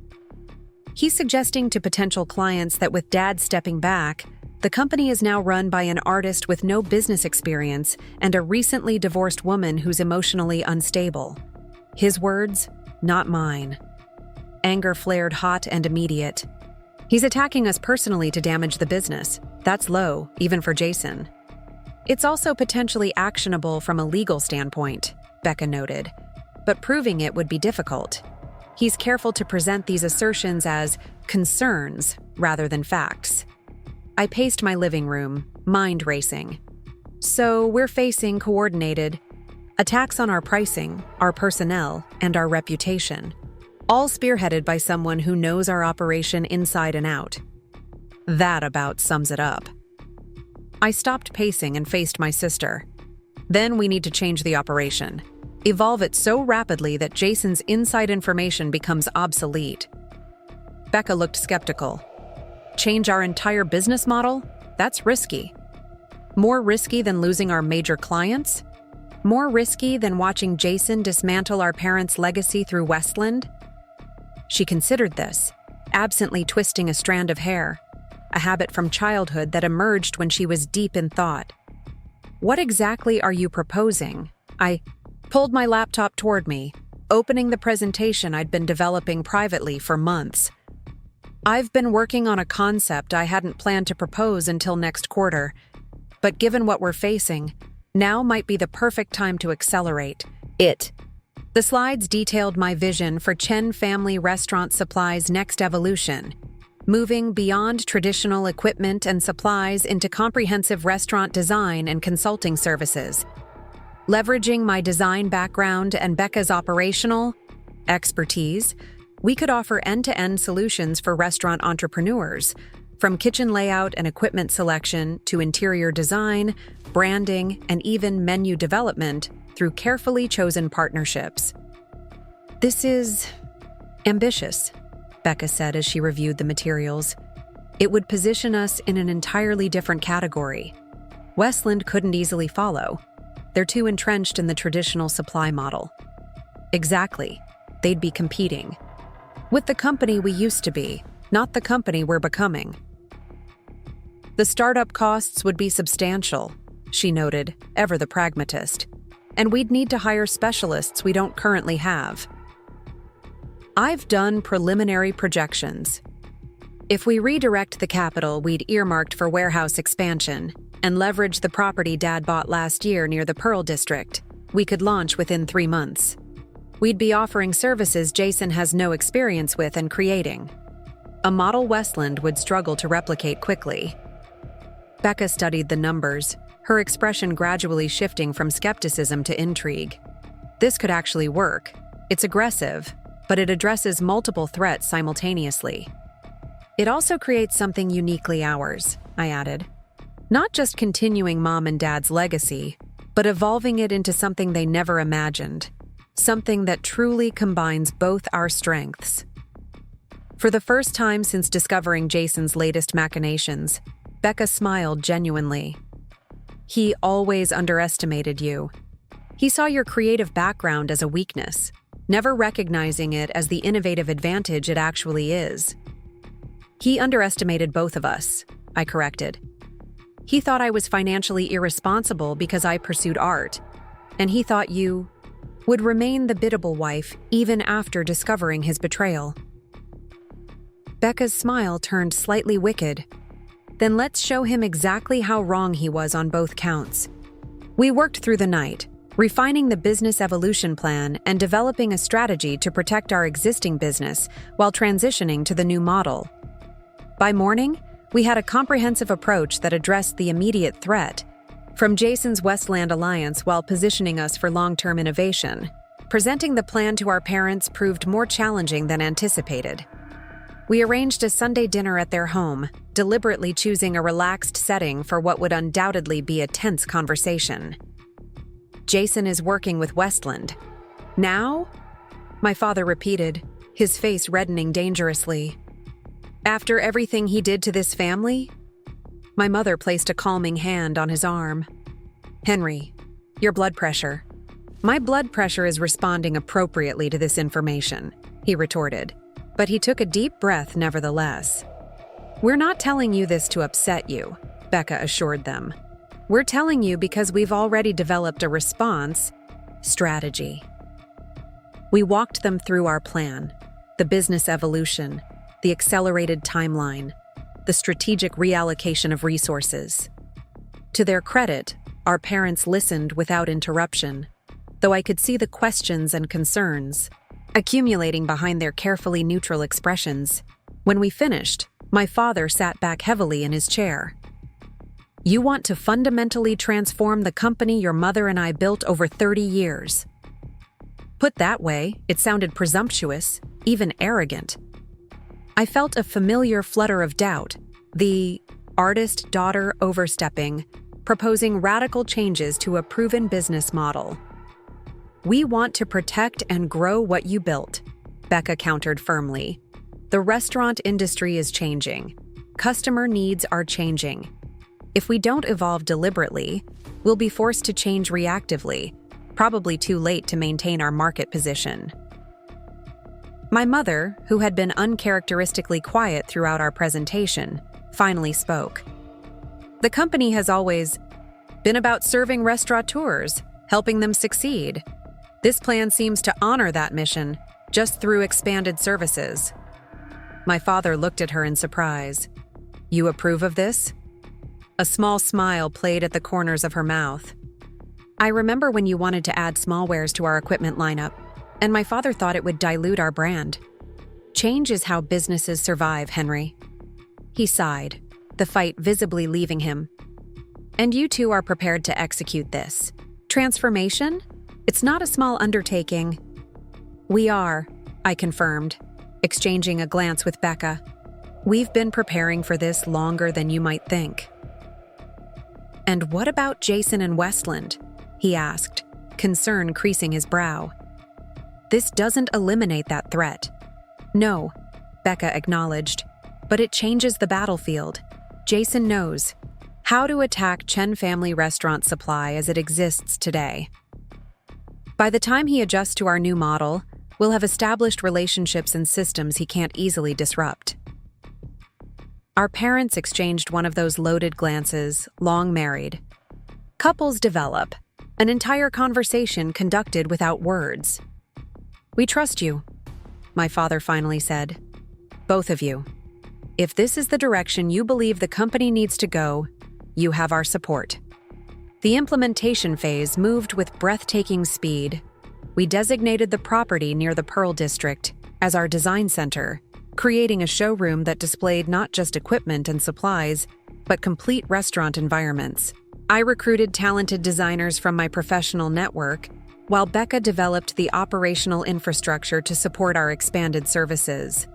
He's suggesting to potential clients that with Dad stepping back, the company is now run by an artist with no business experience and a recently divorced woman who's emotionally unstable. His words, not mine. Anger flared hot and immediate. He's attacking us personally to damage the business. That's low, even for Jason. It's also potentially actionable from a legal standpoint, Becca noted, but proving it would be difficult. He's careful to present these assertions as concerns rather than facts. I paced my living room, mind racing. So we're facing coordinated attacks on our pricing, our personnel, and our reputation, all spearheaded by someone who knows our operation inside and out. That about sums it up. I stopped pacing and faced my sister. Then we need to change the operation. Evolve it so rapidly that Jason's inside information becomes obsolete. Becca looked skeptical. Change our entire business model? That's risky. More risky than losing our major clients? More risky than watching Jason dismantle our parents' legacy through Westland? She considered this, absently twisting a strand of hair, a habit from childhood that emerged when she was deep in thought. What exactly are you proposing? I pulled my laptop toward me, opening the presentation I'd been developing privately for months. I've been working on a concept I hadn't planned to propose until next quarter, but given what we're facing, now might be the perfect time to accelerate it. The slides detailed my vision for Chen Family Restaurant Supply's next evolution, moving beyond traditional equipment and supplies into comprehensive restaurant design and consulting services. Leveraging my design background and Becca's operational expertise, we could offer end-to-end solutions for restaurant entrepreneurs, from kitchen layout and equipment selection to interior design, branding, and even menu development through carefully chosen partnerships. This is ambitious, Becca said as she reviewed the materials. It would position us in an entirely different category. Westland couldn't easily follow. They're too entrenched in the traditional supply model. Exactly. They'd be competing with the company we used to be, not the company we're becoming. The startup costs would be substantial, she noted, ever the pragmatist. And we'd need to hire specialists we don't currently have. I've done preliminary projections. If we redirect the capital we'd earmarked for warehouse expansion and leverage the property Dad bought last year near the Pearl District, we could launch within 3 months. We'd be offering services Jason has no experience with and creating. A model Westland would struggle to replicate quickly. Becca studied the numbers, her expression gradually shifting from skepticism to intrigue. This could actually work. It's aggressive, but it addresses multiple threats simultaneously. It also creates something uniquely ours, I added. Not just continuing Mom and Dad's legacy, but evolving it into something they never imagined. Something that truly combines both our strengths. For the first time since discovering Jason's latest machinations, Becca smiled genuinely. He always underestimated you. He saw your creative background as a weakness, never recognizing it as the innovative advantage it actually is. He underestimated both of us, I corrected. He thought I was financially irresponsible because I pursued art, and he thought you would remain the biddable wife even after discovering his betrayal. Becca's smile turned slightly wicked. Then let's show him exactly how wrong he was on both counts. We worked through the night, refining the business evolution plan and developing a strategy to protect our existing business while transitioning to the new model. By morning, we had a comprehensive approach that addressed the immediate threat, from Jason's Westland alliance while positioning us for long-term innovation. Presenting the plan to our parents proved more challenging than anticipated. We arranged a Sunday dinner at their home, deliberately choosing a relaxed setting for what would undoubtedly be a tense conversation. Jason is working with Westland. Now? My father repeated, his face reddening dangerously. After everything he did to this family? My mother placed a calming hand on his arm. Henry, your blood pressure. My blood pressure is responding appropriately to this information, he retorted, but he took a deep breath nevertheless. We're not telling you this to upset you, Becca assured them. We're telling you because we've already developed a response strategy. We walked them through our plan, the business evolution, the accelerated timeline, the strategic reallocation of resources. To their credit, our parents listened without interruption, though I could see the questions and concerns accumulating behind their carefully neutral expressions. When we finished, my father sat back heavily in his chair. You want to fundamentally transform the company your mother and I built over 30 years. Put that way, it sounded presumptuous, even arrogant. I felt a familiar flutter of doubt, the artist daughter overstepping, proposing radical changes to a proven business model. We want to protect and grow what you built, Becca countered firmly. The restaurant industry is changing. Customer needs are changing. If we don't evolve deliberately, we'll be forced to change reactively, probably too late to maintain our market position. My mother, who had been uncharacteristically quiet throughout our presentation, finally spoke. The company has always been about serving restaurateurs, helping them succeed. This plan seems to honor that mission, just through expanded services. My father looked at her in surprise. You approve of this? A small smile played at the corners of her mouth. I remember when you wanted to add smallwares to our equipment lineup, and my father thought it would dilute our brand. Change is how businesses survive, Henry. He sighed, the fight visibly leaving him. And you two are prepared to execute this. Transformation? It's not a small undertaking. We are, I confirmed, exchanging a glance with Becca. We've been preparing for this longer than you might think. And what about Jason and Westland? He asked, concern creasing his brow. This doesn't eliminate that threat. No, Becca acknowledged, but it changes the battlefield. Jason knows how to attack Chen family restaurant supply as it exists today. By the time he adjusts to our new model, we'll have established relationships and systems he can't easily disrupt. Our parents exchanged one of those loaded glances, long married. Couples develop. An entire conversation conducted without words. "We trust you," my father finally said. "Both of you. If this is the direction you believe the company needs to go, you have our support." The implementation phase moved with breathtaking speed. We designated the property near the Pearl District as our design center, creating a showroom that displayed not just equipment and supplies, but complete restaurant environments. I recruited talented designers from my professional network, while Becca developed the operational infrastructure to support our expanded services.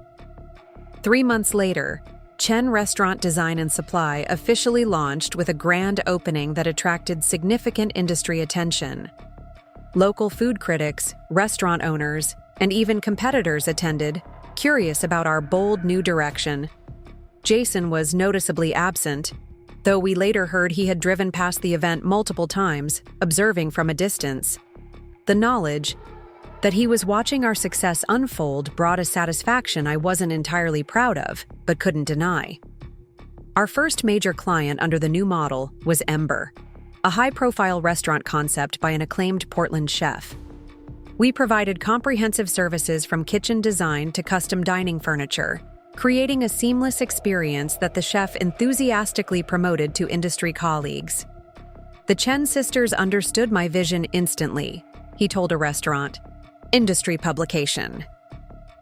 3 months later, Chen Restaurant Design and Supply officially launched with a grand opening that attracted significant industry attention. Local food critics, restaurant owners, and even competitors attended, curious about our bold new direction. Jason was noticeably absent, though we later heard he had driven past the event multiple times, observing from a distance. The knowledge that he was watching our success unfold brought a satisfaction I wasn't entirely proud of, but couldn't deny. Our first major client under the new model was Ember, a high-profile restaurant concept by an acclaimed Portland chef. We provided comprehensive services from kitchen design to custom dining furniture, creating a seamless experience that the chef enthusiastically promoted to industry colleagues. "The Chen sisters understood my vision instantly," he told a restaurant industry publication.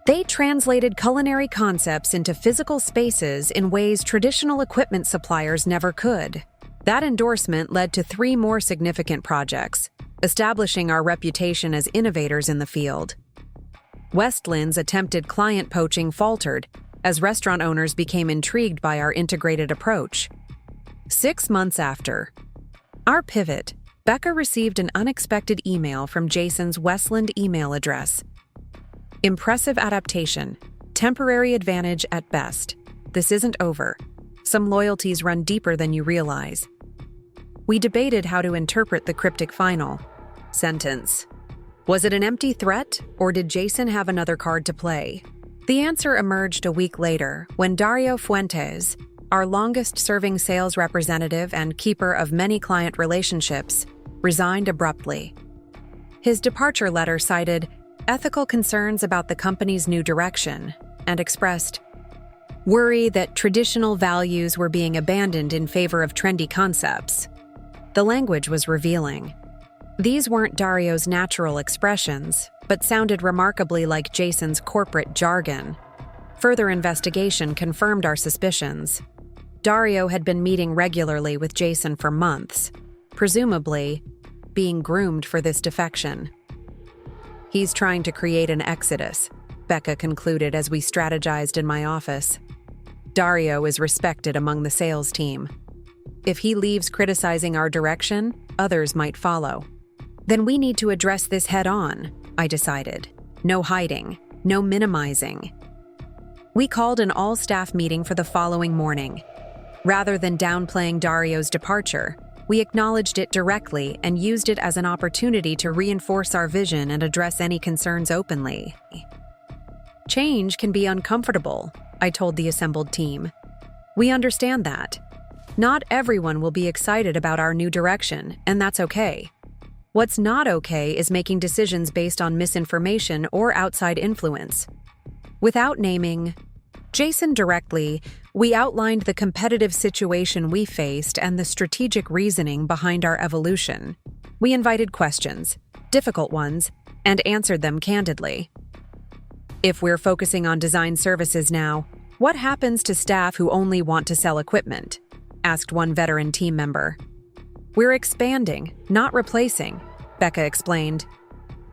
"They translated culinary concepts into physical spaces in ways traditional equipment suppliers never could." That endorsement led to 3 more significant projects, establishing our reputation as innovators in the field. Westland's attempted client poaching faltered as restaurant owners became intrigued by our integrated approach. 6 months after our pivot, Becca received an unexpected email from Jason's Westland email address. "Impressive adaptation. Temporary advantage at best. This isn't over. Some loyalties run deeper than you realize." We debated how to interpret the cryptic final sentence. Was it an empty threat, or did Jason have another card to play? The answer emerged a week later when Dario Fuentes, our longest-serving sales representative and keeper of many client relationships, resigned abruptly. His departure letter cited ethical concerns about the company's new direction and expressed worry that traditional values were being abandoned in favor of trendy concepts. The language was revealing. These weren't Daario's natural expressions, but sounded remarkably like Jason's corporate jargon. Further investigation confirmed our suspicions. Daario had been meeting regularly with Jason for months, presumably being groomed for this defection. "He's trying to create an exodus," Becca concluded as we strategized in my office. "Daario is respected among the sales team. If he leaves criticizing our direction, others might follow. Then we need to address this head-on," I decided. No hiding, no minimizing. We called an all-staff meeting for the following morning. Rather than downplaying Daario's departure, we acknowledged it directly and used it as an opportunity to reinforce our vision and address any concerns openly. "Change can be uncomfortable," I told the assembled team. "We understand that. Not everyone will be excited about our new direction, and that's okay. What's not okay is making decisions based on misinformation or outside influence." Without naming Jason directly, we outlined the competitive situation we faced and the strategic reasoning behind our evolution. We invited questions, difficult ones, and answered them candidly. "If we're focusing on design services now, what happens to staff who only want to sell equipment?" asked one veteran team member. "We're expanding, not replacing," Becca explained.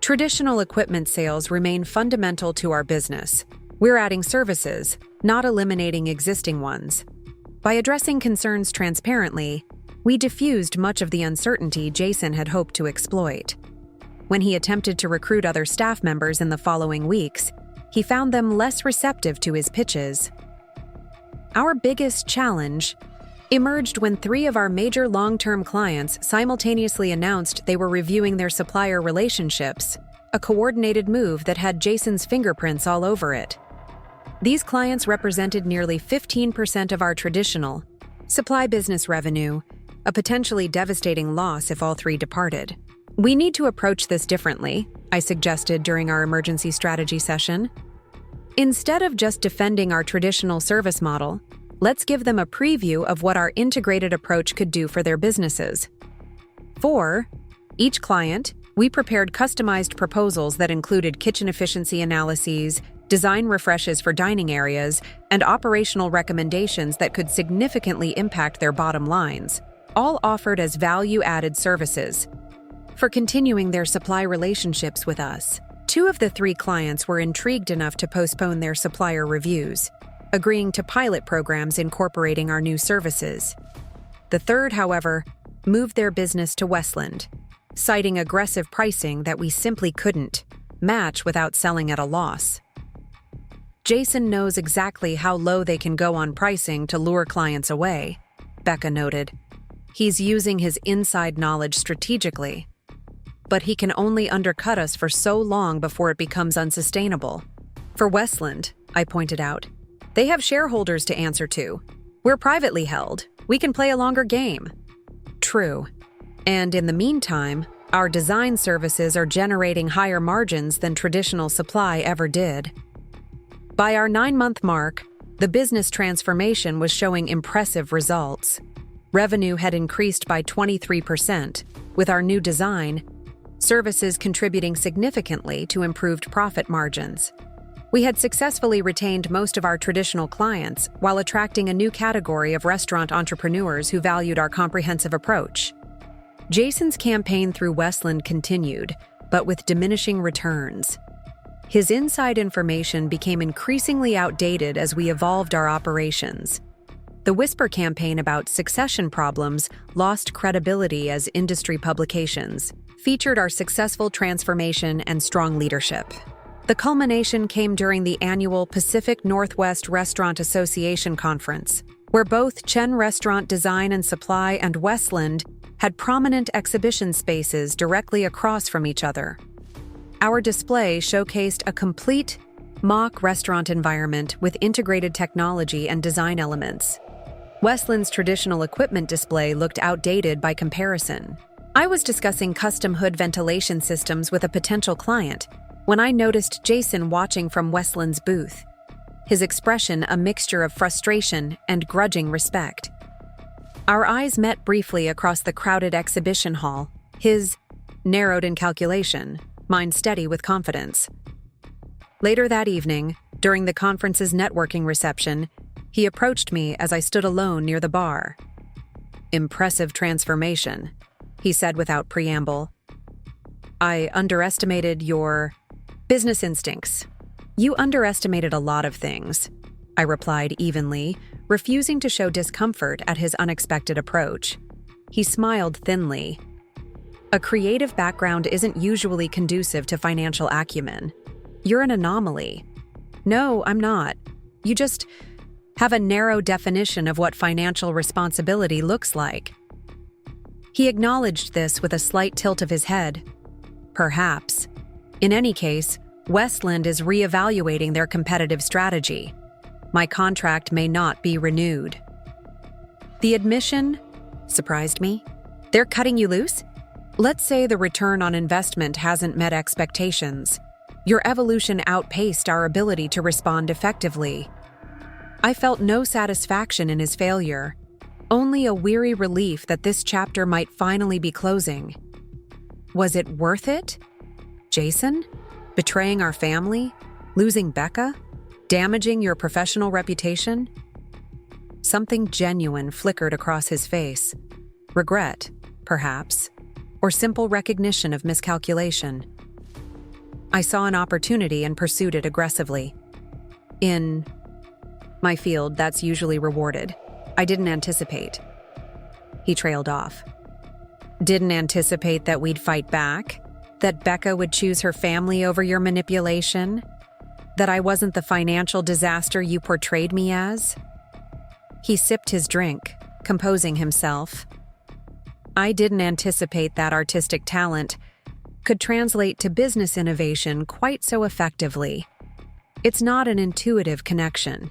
"Traditional equipment sales remain fundamental to our business. We're adding services, not eliminating existing ones." By addressing concerns transparently, we diffused much of the uncertainty Jason had hoped to exploit. When he attempted to recruit other staff members in the following weeks, he found them less receptive to his pitches. Our biggest challenge emerged when 3 of our major long-term clients simultaneously announced they were reviewing their supplier relationships, a coordinated move that had Jason's fingerprints all over it. These clients represented nearly 15% of our traditional supply business revenue, a potentially devastating loss if all three departed. We need to approach this differently, I suggested during our emergency strategy session. Instead of just defending our traditional service model, let's give them a preview of what our integrated approach could do for their businesses. For each client, we prepared customized proposals that included kitchen efficiency analyses, design refreshes for dining areas, and operational recommendations that could significantly impact their bottom lines, all offered as value-added services. For continuing their supply relationships with us, 2 of the 3 clients were intrigued enough to postpone their supplier reviews, agreeing to pilot programs incorporating our new services. The third, however, moved their business to Westland, citing aggressive pricing that we simply couldn't match without selling at a loss. Jason knows exactly how low they can go on pricing to lure clients away, Becca noted. He's using his inside knowledge strategically. But he can only undercut us for so long before it becomes unsustainable. For Westland, I pointed out, they have shareholders to answer to. We're privately held. We can play a longer game. True. And in the meantime, our design services are generating higher margins than traditional supply ever did. By our 9-month mark, the business transformation was showing impressive results. Revenue had increased by 23%, with our new design, services contributing significantly to improved profit margins. We had successfully retained most of our traditional clients while attracting a new category of restaurant entrepreneurs who valued our comprehensive approach. Jason's campaign through Westland continued, but with diminishing returns. His inside information became increasingly outdated as we evolved our operations. The whisper campaign about succession problems lost credibility as industry publications featured our successful transformation and strong leadership. The culmination came during the annual Pacific Northwest Restaurant Association Conference, where both Chen Restaurant Design and Supply and Westland had prominent exhibition spaces directly across from each other. Our display showcased a complete mock restaurant environment with integrated technology and design elements. Westland's traditional equipment display looked outdated by comparison. I was discussing custom hood ventilation systems with a potential client when I noticed Jason watching from Westland's booth, his expression a mixture of frustration and grudging respect. Our eyes met briefly across the crowded exhibition hall, his narrowed in calculation, mine steady with confidence. Later that evening, during the conference's networking reception, he approached me as I stood alone near the bar. "Impressive transformation," he said without preamble. "I underestimated your business instincts." "You underestimated a lot of things," I replied evenly, refusing to show discomfort at his unexpected approach. He smiled thinly. "A creative background isn't usually conducive to financial acumen. You're an anomaly." "No, I'm not. You just have a narrow definition of what financial responsibility looks like." He acknowledged this with a slight tilt of his head. "Perhaps. In any case, Westland is reevaluating their competitive strategy. My contract may not be renewed." The admission surprised me. "They're cutting you loose?" "Let's say the return on investment hasn't met expectations. Your evolution outpaced our ability to respond effectively." I felt no satisfaction in his failure, only a weary relief that this chapter might finally be closing. Was it worth it? Jason? Betraying our family? Losing Becca? Damaging your professional reputation? Something genuine flickered across his face. Regret, perhaps, or simple recognition of miscalculation. I saw an opportunity and pursued it aggressively. In my field, that's usually rewarded. I didn't anticipate. He trailed off. "Didn't anticipate that we'd fight back? That Becca would choose her family over your manipulation? That I wasn't the financial disaster you portrayed me as?" He sipped his drink, composing himself. "I didn't anticipate that artistic talent could translate to business innovation quite so effectively. It's not an intuitive connection."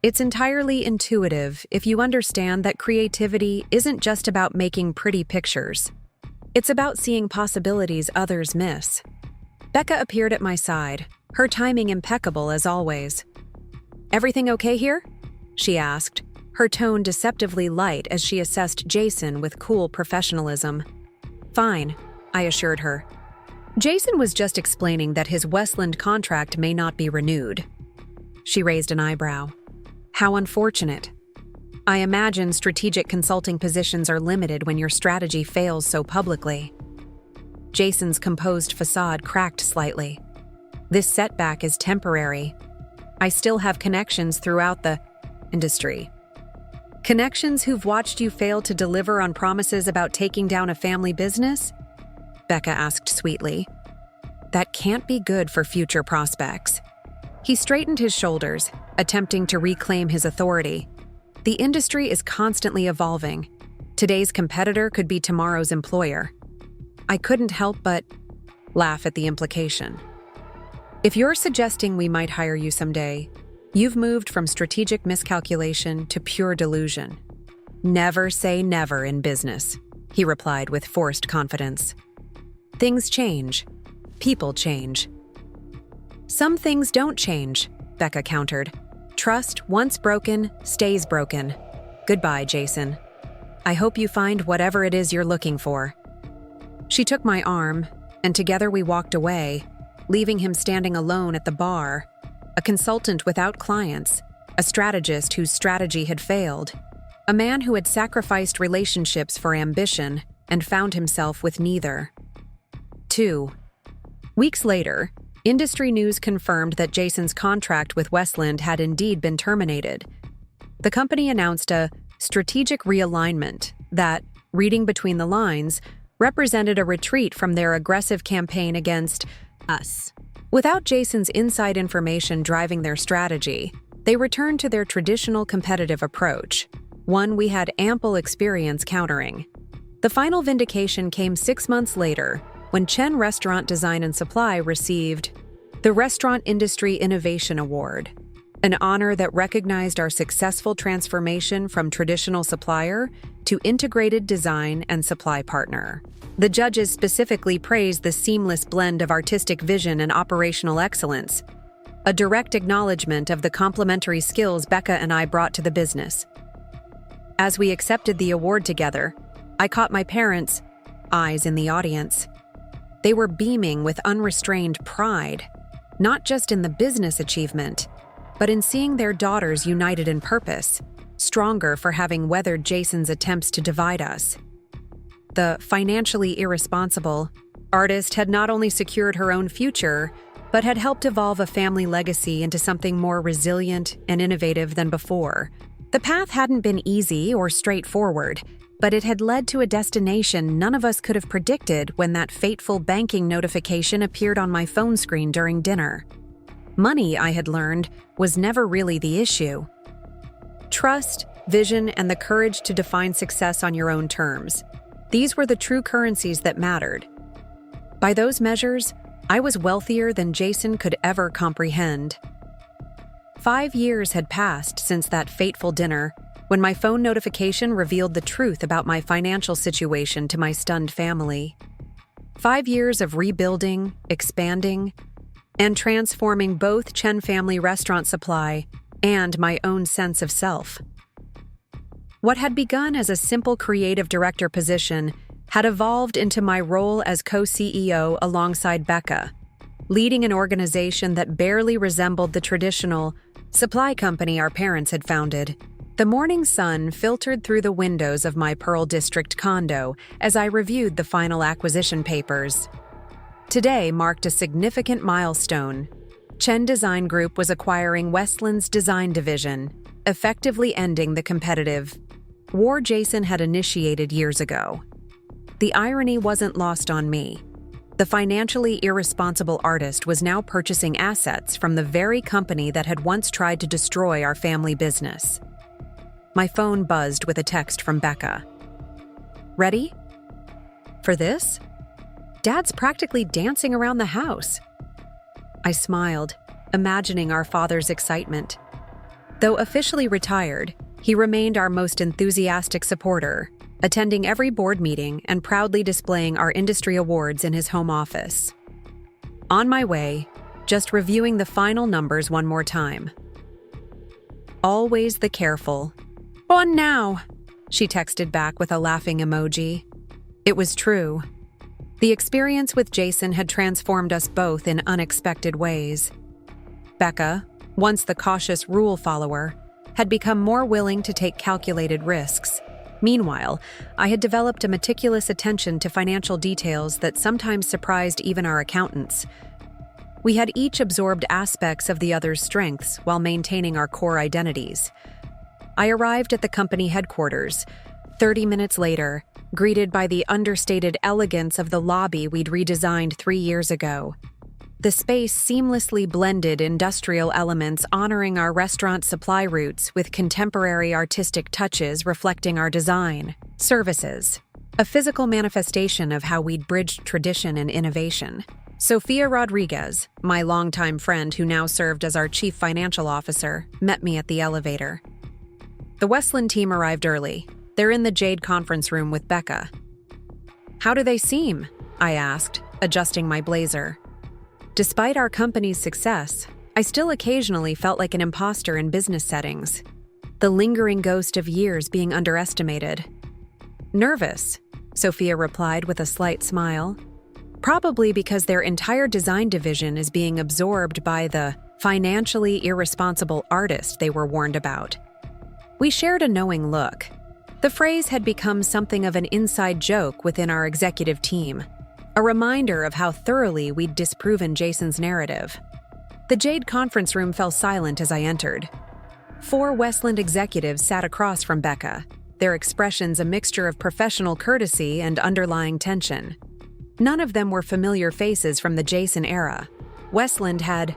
It's entirely intuitive if you understand that creativity isn't just about making pretty pictures. It's about seeing possibilities others miss. Becca appeared at my side, her timing impeccable as always. "Everything okay here?" she asked, her tone deceptively light as she assessed Jason with cool professionalism. "Fine," I assured her. Jason was just explaining that his Westland contract may not be renewed. She raised an eyebrow. "How unfortunate. I imagine strategic consulting positions are limited when your strategy fails so publicly." Jason's composed facade cracked slightly. "This setback is temporary. I still have connections throughout the industry." "Connections who've watched you fail to deliver on promises about taking down a family business?" Becca asked sweetly. "That can't be good for future prospects." He straightened his shoulders, attempting to reclaim his authority. "The industry is constantly evolving. Today's competitor could be tomorrow's employer." I couldn't help but laugh at the implication. "If you're suggesting we might hire you someday, you've moved from strategic miscalculation to pure delusion." "Never say never in business," he replied with forced confidence. "Things change. People change." "Some things don't change," Becca countered. "Trust, once broken, stays broken. Goodbye, Jason. I hope you find whatever it is you're looking for." She took my arm, and together we walked away, leaving him standing alone at the bar, a consultant without clients, a strategist whose strategy had failed, a man who had sacrificed relationships for ambition and found himself with neither. 2 weeks later, industry news confirmed that Jason's contract with Westland had indeed been terminated. The company announced a strategic realignment that, reading between the lines, represented a retreat from their aggressive campaign against us. Without Jason's inside information driving their strategy, they returned to their traditional competitive approach, one we had ample experience countering. The final vindication came 6 months later, when Chen Restaurant Design and Supply received the Restaurant Industry Innovation Award, an honor that recognized our successful transformation from traditional supplier to integrated design and supply partner. The judges specifically praised the seamless blend of artistic vision and operational excellence, a direct acknowledgement of the complementary skills Becca and I brought to the business. As we accepted the award together, I caught my parents' eyes in the audience. They were beaming with unrestrained pride, not just in the business achievement, but in seeing their daughters united in purpose, stronger for having weathered Jason's attempts to divide us. The financially irresponsible artist had not only secured her own future, but had helped evolve a family legacy into something more resilient and innovative than before. The path hadn't been easy or straightforward, but it had led to a destination none of us could have predicted when that fateful banking notification appeared on my phone screen during dinner. Money, I had learned, was never really the issue. Trust, vision, and the courage to define success on your own terms. These were the true currencies that mattered. By those measures, I was wealthier than Jason could ever comprehend. 5 years had passed since that fateful dinner, when my phone notification revealed the truth about my financial situation to my stunned family. 5 years of rebuilding, expanding, and transforming both Chen Family Restaurant Supply and my own sense of self. What had begun as a simple creative director position had evolved into my role as co-CEO alongside Becca, leading an organization that barely resembled the traditional supply company our parents had founded. The morning sun filtered through the windows of my Pearl District condo as I reviewed the final acquisition papers. Today marked a significant milestone. Chen Design Group was acquiring Westland's design division, effectively ending the competitive war Jason had initiated years ago. The irony wasn't lost on me. The financially irresponsible artist was now purchasing assets from the very company that had once tried to destroy our family business. My phone buzzed with a text from Becca. "Ready? For this? Dad's practically dancing around the house." I smiled, imagining our father's excitement. Though officially retired, he remained our most enthusiastic supporter, attending every board meeting and proudly displaying our industry awards in his home office. On my way, just reviewing the final numbers one more time. Always the careful. On now, she texted back with a laughing emoji. It was true. The experience with Jason had transformed us both in unexpected ways. Becca, once the cautious rule follower, had become more willing to take calculated risks. Meanwhile, I had developed a meticulous attention to financial details that sometimes surprised even our accountants. We had each absorbed aspects of the other's strengths while maintaining our core identities. I arrived at the company headquarters, 30 minutes later, greeted by the understated elegance of the lobby we'd redesigned 3 years ago. The space seamlessly blended industrial elements honoring our restaurant supply routes with contemporary artistic touches reflecting our design, services, a physical manifestation of how we'd bridged tradition and innovation. Sofia Rodriguez, my longtime friend who now served as our chief financial officer, met me at the elevator. The Westland team arrived early. They're in the Jade conference room with Becca. How do they seem? I asked, adjusting my blazer. Despite our company's success, I still occasionally felt like an imposter in business settings, the lingering ghost of years being underestimated. Nervous, Sophia replied with a slight smile. Probably because their entire design division is being absorbed by the financially irresponsible artist they were warned about. We shared a knowing look. The phrase had become something of an inside joke within our executive team, a reminder of how thoroughly we'd disproven Jason's narrative. The Jade conference room fell silent as I entered. 4 Westland executives sat across from Becca, their expressions a mixture of professional courtesy and underlying tension. None of them were familiar faces from the Jason era. Westland had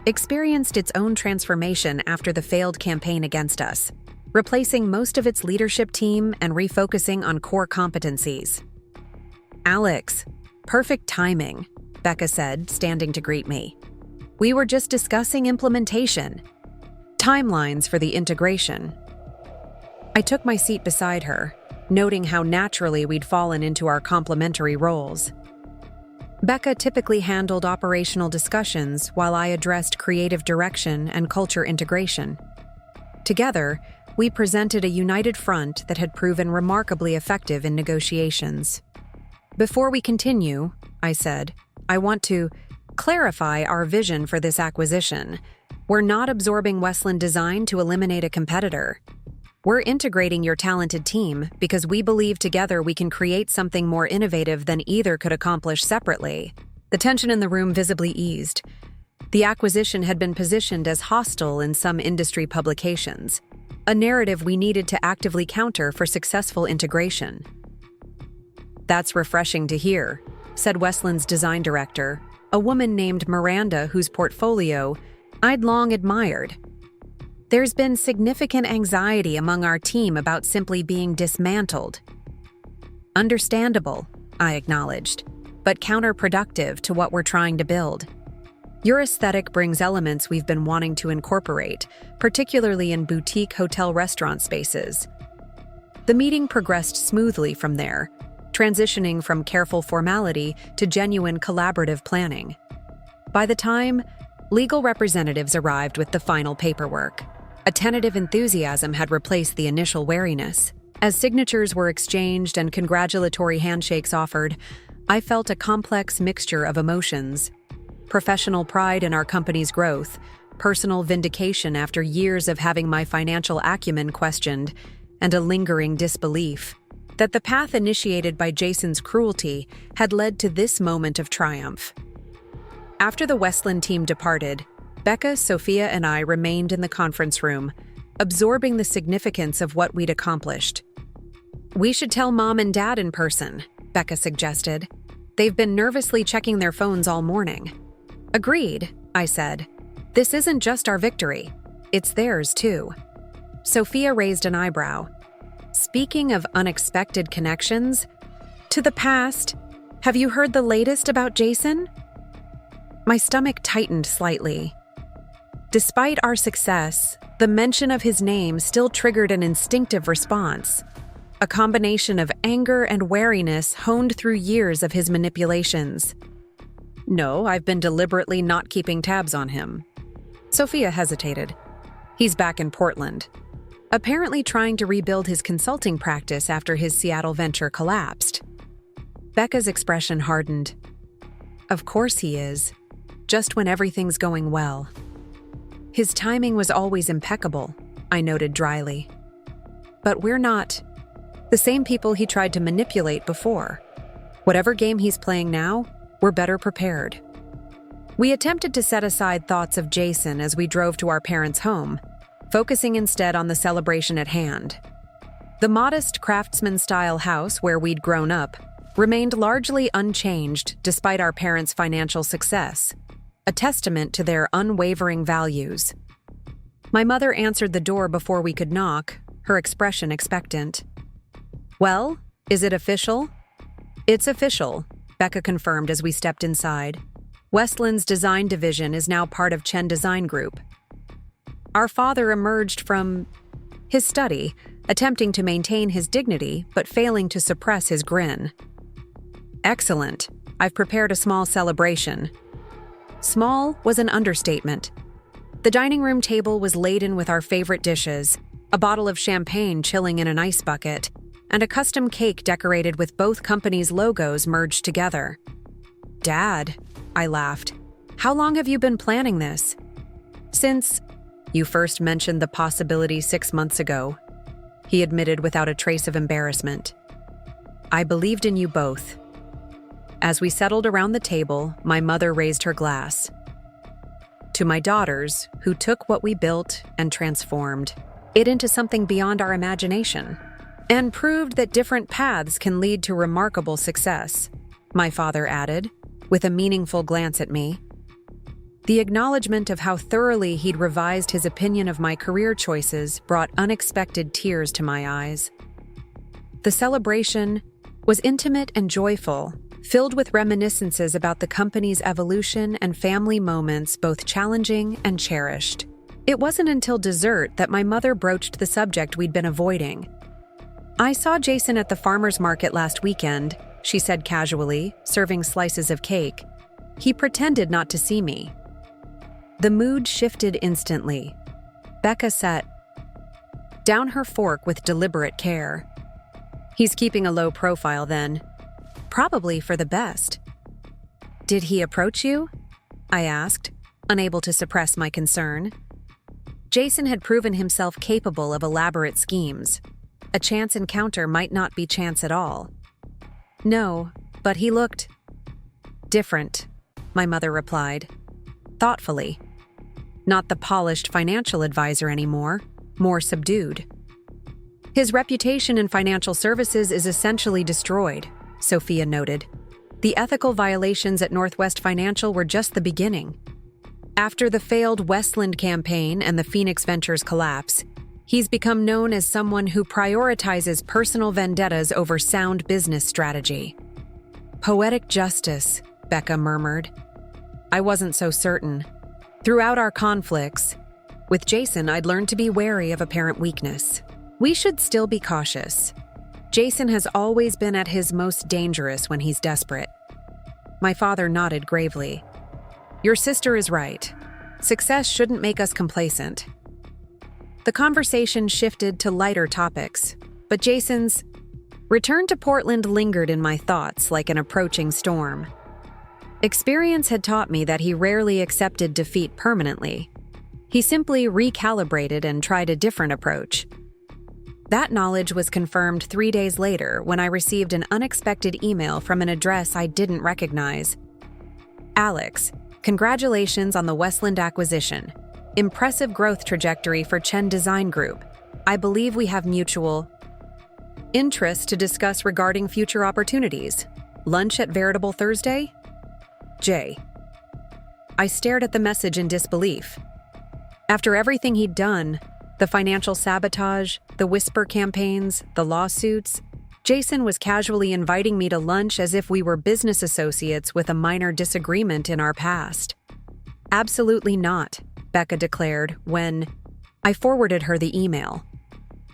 experienced its own transformation after the failed campaign against us, replacing most of its leadership team and refocusing on core competencies. Alex, perfect timing, Becca said, standing to greet me. We were just discussing implementation, timelines for the integration. I took my seat beside her, noting how naturally we'd fallen into our complementary roles. Becca typically handled operational discussions while I addressed creative direction and culture integration. Together, we presented a united front that had proven remarkably effective in negotiations. Before we continue, I said, I want to clarify our vision for this acquisition. We're not absorbing Westland Design to eliminate a competitor. We're integrating your talented team because we believe together we can create something more innovative than either could accomplish separately. The tension in the room visibly eased. The acquisition had been positioned as hostile in some industry publications, a narrative we needed to actively counter for successful integration. That's refreshing to hear, said Westland's design director, a woman named Miranda whose portfolio I'd long admired. There's been significant anxiety among our team about simply being dismantled. Understandable, I acknowledged, but counterproductive to what we're trying to build. Your aesthetic brings elements we've been wanting to incorporate, particularly in boutique hotel restaurant spaces. The meeting progressed smoothly from there, transitioning from careful formality to genuine collaborative planning. By the time legal representatives arrived with the final paperwork, a tentative enthusiasm had replaced the initial wariness. As signatures were exchanged and congratulatory handshakes offered, I felt a complex mixture of emotions. Professional pride in our company's growth, personal vindication after years of having my financial acumen questioned, and a lingering disbelief that the path initiated by Jason's cruelty had led to this moment of triumph. After the Westland team departed, Becca, Sophia, and I remained in the conference room, absorbing the significance of what we'd accomplished. We should tell Mom and Dad in person, Becca suggested. They've been nervously checking their phones all morning. Agreed, I said. This isn't just our victory. It's theirs, too. Sophia raised an eyebrow. Speaking of unexpected connections, to the past, have you heard the latest about Jason? My stomach tightened slightly. Despite our success, The mention of his name still triggered an instinctive response, a combination of anger and wariness honed through years of his manipulations. No, I've been deliberately not keeping tabs on him. Sophia hesitated. He's back in Portland, apparently trying to rebuild his consulting practice after his Seattle venture collapsed. Becca's expression hardened. Of course he is, just when everything's going well. His timing was always impeccable, I noted dryly. But we're not the same people he tried to manipulate before. Whatever game he's playing now, we're better prepared. We attempted to set aside thoughts of Jason as we drove to our parents' home, focusing instead on the celebration at hand. The modest craftsman-style house where we'd grown up remained largely unchanged despite our parents' financial success, a testament to their unwavering values. My mother answered the door before we could knock, her expression expectant. Well, is it official? It's official, Becca confirmed as we stepped inside. Westland's design division is now part of Chen Design Group. Our father emerged from his study, attempting to maintain his dignity but failing to suppress his grin. Excellent. I've prepared a small celebration. Small was an understatement. The dining room table was laden with our favorite dishes, a bottle of champagne chilling in an ice bucket, and a custom cake decorated with both companies' logos merged together. Dad, I laughed. How long have you been planning this? Since you first mentioned the possibility 6 months ago, he admitted without a trace of embarrassment. I believed in you both. As we settled around the table, my mother raised her glass. To my daughters, who took what we built and transformed it into something beyond our imagination, and proved that different paths can lead to remarkable success, my father added, with a meaningful glance at me. The acknowledgement of how thoroughly he'd revised his opinion of my career choices brought unexpected tears to my eyes. The celebration was intimate and joyful, filled with reminiscences about the company's evolution and family moments both challenging and cherished. It wasn't until dessert that my mother broached the subject we'd been avoiding. I saw Jason at the farmer's market last weekend, she said casually, serving slices of cake. He pretended not to see me. The mood shifted instantly. Becca set down her fork with deliberate care. He's keeping a low profile then. Probably for the best. Did he approach you? I asked, unable to suppress my concern. Jason had proven himself capable of elaborate schemes. A chance encounter might not be chance at all. No, but he looked different, my mother replied, thoughtfully. Not the polished financial advisor anymore, more subdued. His reputation in financial services is essentially destroyed, Sophia noted. The ethical violations at Northwest Financial were just the beginning. After the failed Westland campaign and the Phoenix Ventures collapse, he's become known as someone who prioritizes personal vendettas over sound business strategy. Poetic justice, Becca murmured. I wasn't so certain. Throughout our conflicts, with Jason, I'd learned to be wary of apparent weakness. We should still be cautious. Jason has always been at his most dangerous when he's desperate. My father nodded gravely. Your sister is right. Success shouldn't make us complacent. The conversation shifted to lighter topics, but Jason's return to Portland lingered in my thoughts like an approaching storm. Experience had taught me that he rarely accepted defeat permanently. He simply recalibrated and tried a different approach. That knowledge was confirmed 3 days later when I received an unexpected email from an address I didn't recognize. Alex, congratulations on the Westland acquisition. Impressive growth trajectory for Chen Design Group. I believe we have mutual interest to discuss regarding future opportunities. Lunch at Veritable Thursday? J. I stared at the message in disbelief. After everything he'd done, the financial sabotage, the whisper campaigns, the lawsuits, Jason was casually inviting me to lunch as if we were business associates with a minor disagreement in our past. Absolutely not, Becca declared when I forwarded her the email.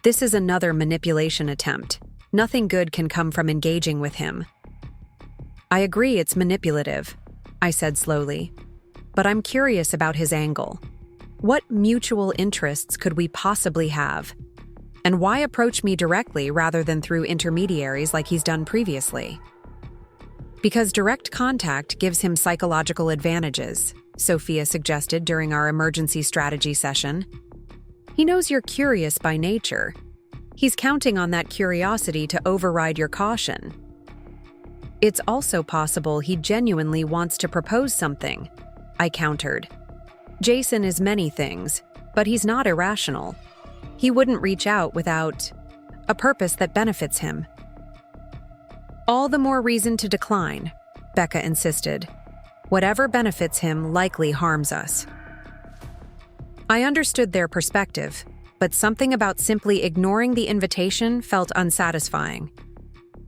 This is another manipulation attempt. Nothing good can come from engaging with him. I agree it's manipulative, I said slowly, but I'm curious about his angle. What mutual interests could we possibly have? And why approach me directly rather than through intermediaries like he's done previously? Because direct contact gives him psychological advantages, Sophia suggested during our emergency strategy session. He knows you're curious by nature. He's counting on that curiosity to override your caution. It's also possible he genuinely wants to propose something, I countered. Jason is many things, but he's not irrational. He wouldn't reach out without a purpose that benefits him. All the more reason to decline, Becca insisted. Whatever benefits him likely harms us. I understood their perspective, but something about simply ignoring the invitation felt unsatisfying.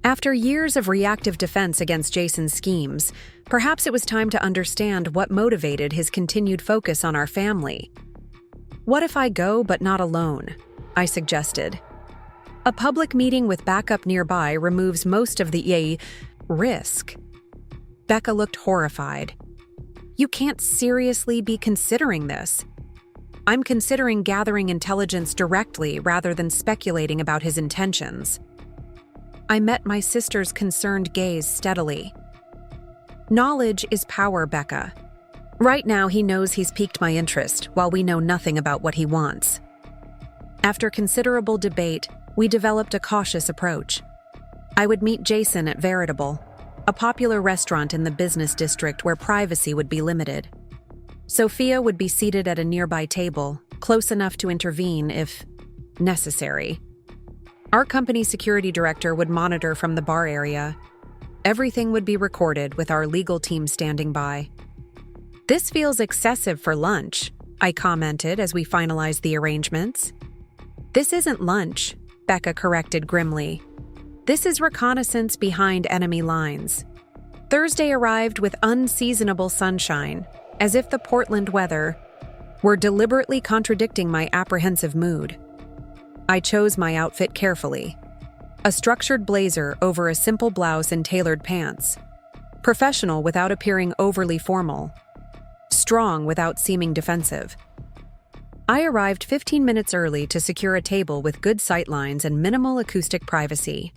After years of reactive defense against Jason's schemes, perhaps it was time to understand what motivated his continued focus on our family. What if I go but not alone? I suggested. A public meeting with backup nearby removes most of the risk. Becca looked horrified. You can't seriously be considering this. I'm considering gathering intelligence directly rather than speculating about his intentions. I met my sister's concerned gaze steadily. Knowledge is power, Becca. Right now, he knows he's piqued my interest, while we know nothing about what he wants. After considerable debate, we developed a cautious approach. I would meet Jason at Veritable, a popular restaurant in the business district where privacy would be limited. Sophia would be seated at a nearby table, close enough to intervene if necessary. Our company security director would monitor from the bar area. Everything would be recorded with our legal team standing by. This feels excessive for lunch, I commented as we finalized the arrangements. This isn't lunch, Becca corrected grimly. This is reconnaissance behind enemy lines. Thursday arrived with unseasonable sunshine, as if the Portland weather were deliberately contradicting my apprehensive mood. I chose my outfit carefully. A structured blazer over a simple blouse and tailored pants. Professional without appearing overly formal. Strong without seeming defensive. I arrived 15 minutes early to secure a table with good sightlines and minimal acoustic privacy.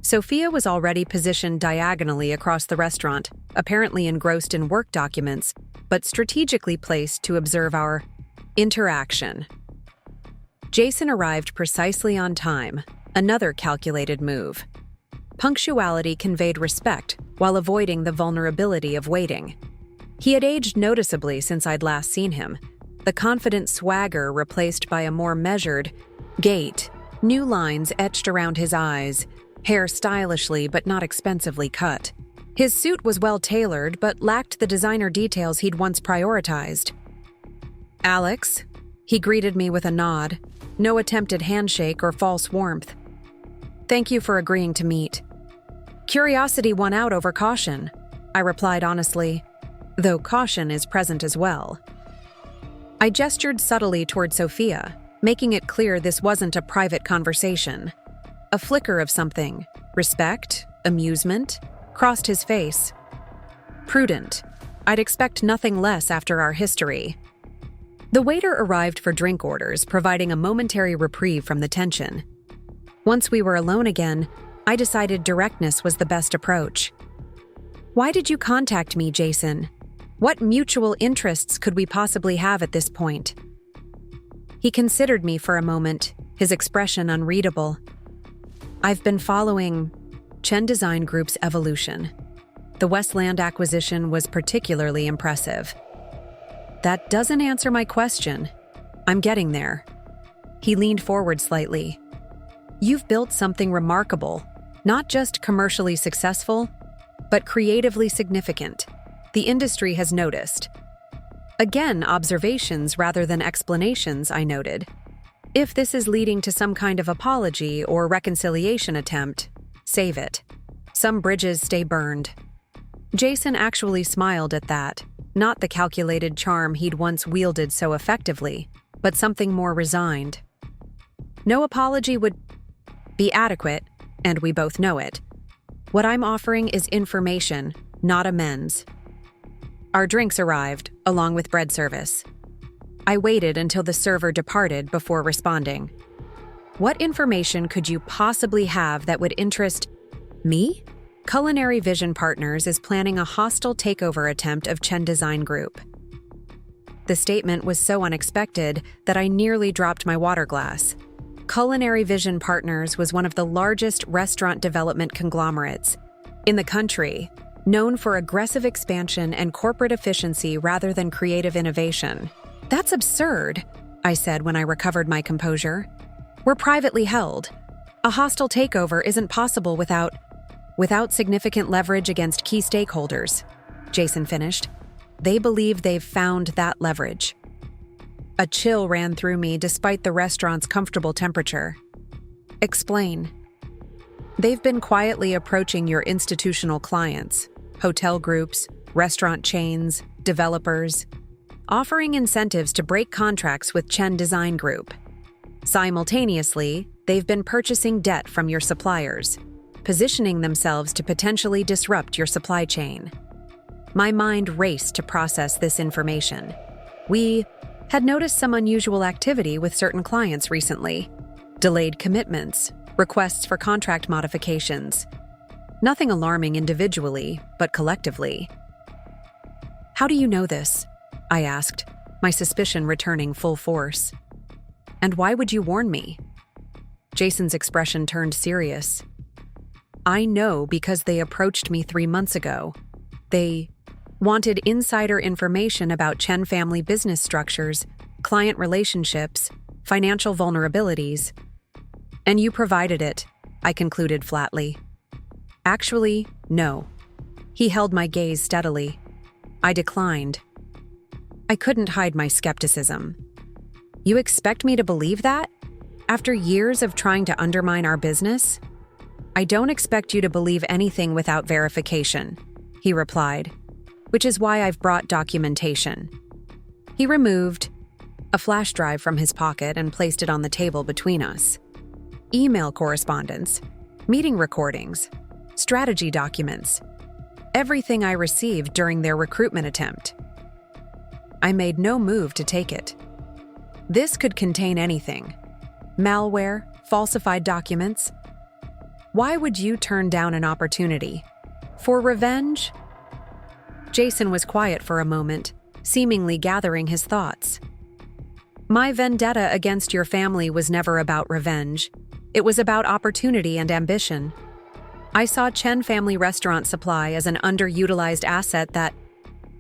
Sophia was already positioned diagonally across the restaurant, apparently engrossed in work documents, but strategically placed to observe our interaction. Jason arrived precisely on time, another calculated move. Punctuality conveyed respect while avoiding the vulnerability of waiting. He had aged noticeably since I'd last seen him, the confident swagger replaced by a more measured gait, new lines etched around his eyes, hair stylishly but not expensively cut. His suit was well-tailored but lacked the designer details he'd once prioritized. "Alex," he greeted me with a nod, no attempted handshake or false warmth. "Thank you for agreeing to meet." "Curiosity won out over caution," I replied honestly, though caution is present as well. I gestured subtly toward Sophia, making it clear this wasn't a private conversation. A flicker of something, respect, amusement, crossed his face. Prudent. I'd expect nothing less after our history. The waiter arrived for drink orders, providing a momentary reprieve from the tension. Once we were alone again, I decided directness was the best approach. "Why did you contact me, Jason? What mutual interests could we possibly have at this point?" He considered me for a moment, his expression unreadable. "I've been following Chen Design Group's evolution. The Westland acquisition was particularly impressive." "That doesn't answer my question. I'm getting there." He leaned forward slightly. "You've built something remarkable, not just commercially successful, but creatively significant. The industry has noticed." Again, observations rather than explanations, I noted. If this is leading to some kind of apology or reconciliation attempt, save it. Some bridges stay burned. Jason actually smiled at that, not the calculated charm he'd once wielded so effectively. but something more resigned. No apology would be adequate, and we both know it. What I'm offering is information, not amends. Our drinks arrived, along with bread service. I waited until the server departed before responding. What information could you possibly have that would interest me? Culinary Vision Partners is planning a hostile takeover attempt of Chen Design Group. The statement was so unexpected that I nearly dropped my water glass. Culinary Vision Partners was one of the largest restaurant development conglomerates in the country, known for aggressive expansion and corporate efficiency rather than creative innovation. That's absurd, I said when I recovered my composure. We're privately held. A hostile takeover isn't possible without significant leverage against key stakeholders, Jason finished. They believe they've found that leverage. A chill ran through me despite the restaurant's comfortable temperature. Explain. They've been quietly approaching your institutional clients, hotel groups, restaurant chains, developers, offering incentives to break contracts with Chen Design Group. Simultaneously, they've been purchasing debt from your suppliers, positioning themselves to potentially disrupt your supply chain. My mind raced to process this information. We had noticed some unusual activity with certain clients recently. Delayed commitments, requests for contract modifications. Nothing alarming individually, but collectively. How do you know this? I asked, my suspicion returning full force. And why would you warn me? Jason's expression turned serious. I know because they approached me 3 months ago. They wanted insider information about Chen family business structures, client relationships, financial vulnerabilities. And you provided it, I concluded flatly. Actually, no. He held my gaze steadily. I declined. I couldn't hide my skepticism. You expect me to believe that? After years of trying to undermine our business? I don't expect you to believe anything without verification, he replied, which is why I've brought documentation. He removed a flash drive from his pocket and placed it on the table between us. Email correspondence, meeting recordings, strategy documents, everything I received during their recruitment attempt. I made no move to take it. This could contain anything. Malware, falsified documents. Why would you turn down an opportunity? For revenge? Jason was quiet for a moment, seemingly gathering his thoughts. My vendetta against your family was never about revenge. It was about opportunity and ambition. I saw Chen Family Restaurant Supply as an underutilized asset that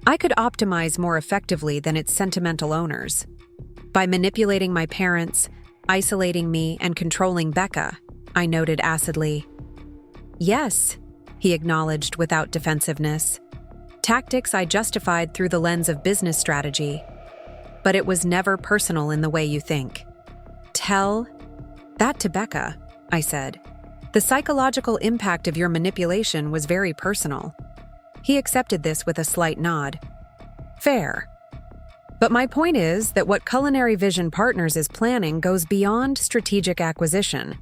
I could optimize more effectively than its sentimental owners. By manipulating my parents, isolating me, and controlling Becca, I noted acidly. Yes, he acknowledged without defensiveness. Tactics I justified through the lens of business strategy. But it was never personal in the way you think. Tell that to Becca, I said. The psychological impact of your manipulation was very personal. He accepted this with a slight nod. Fair. But my point is that what Culinary Vision Partners is planning goes beyond strategic acquisition.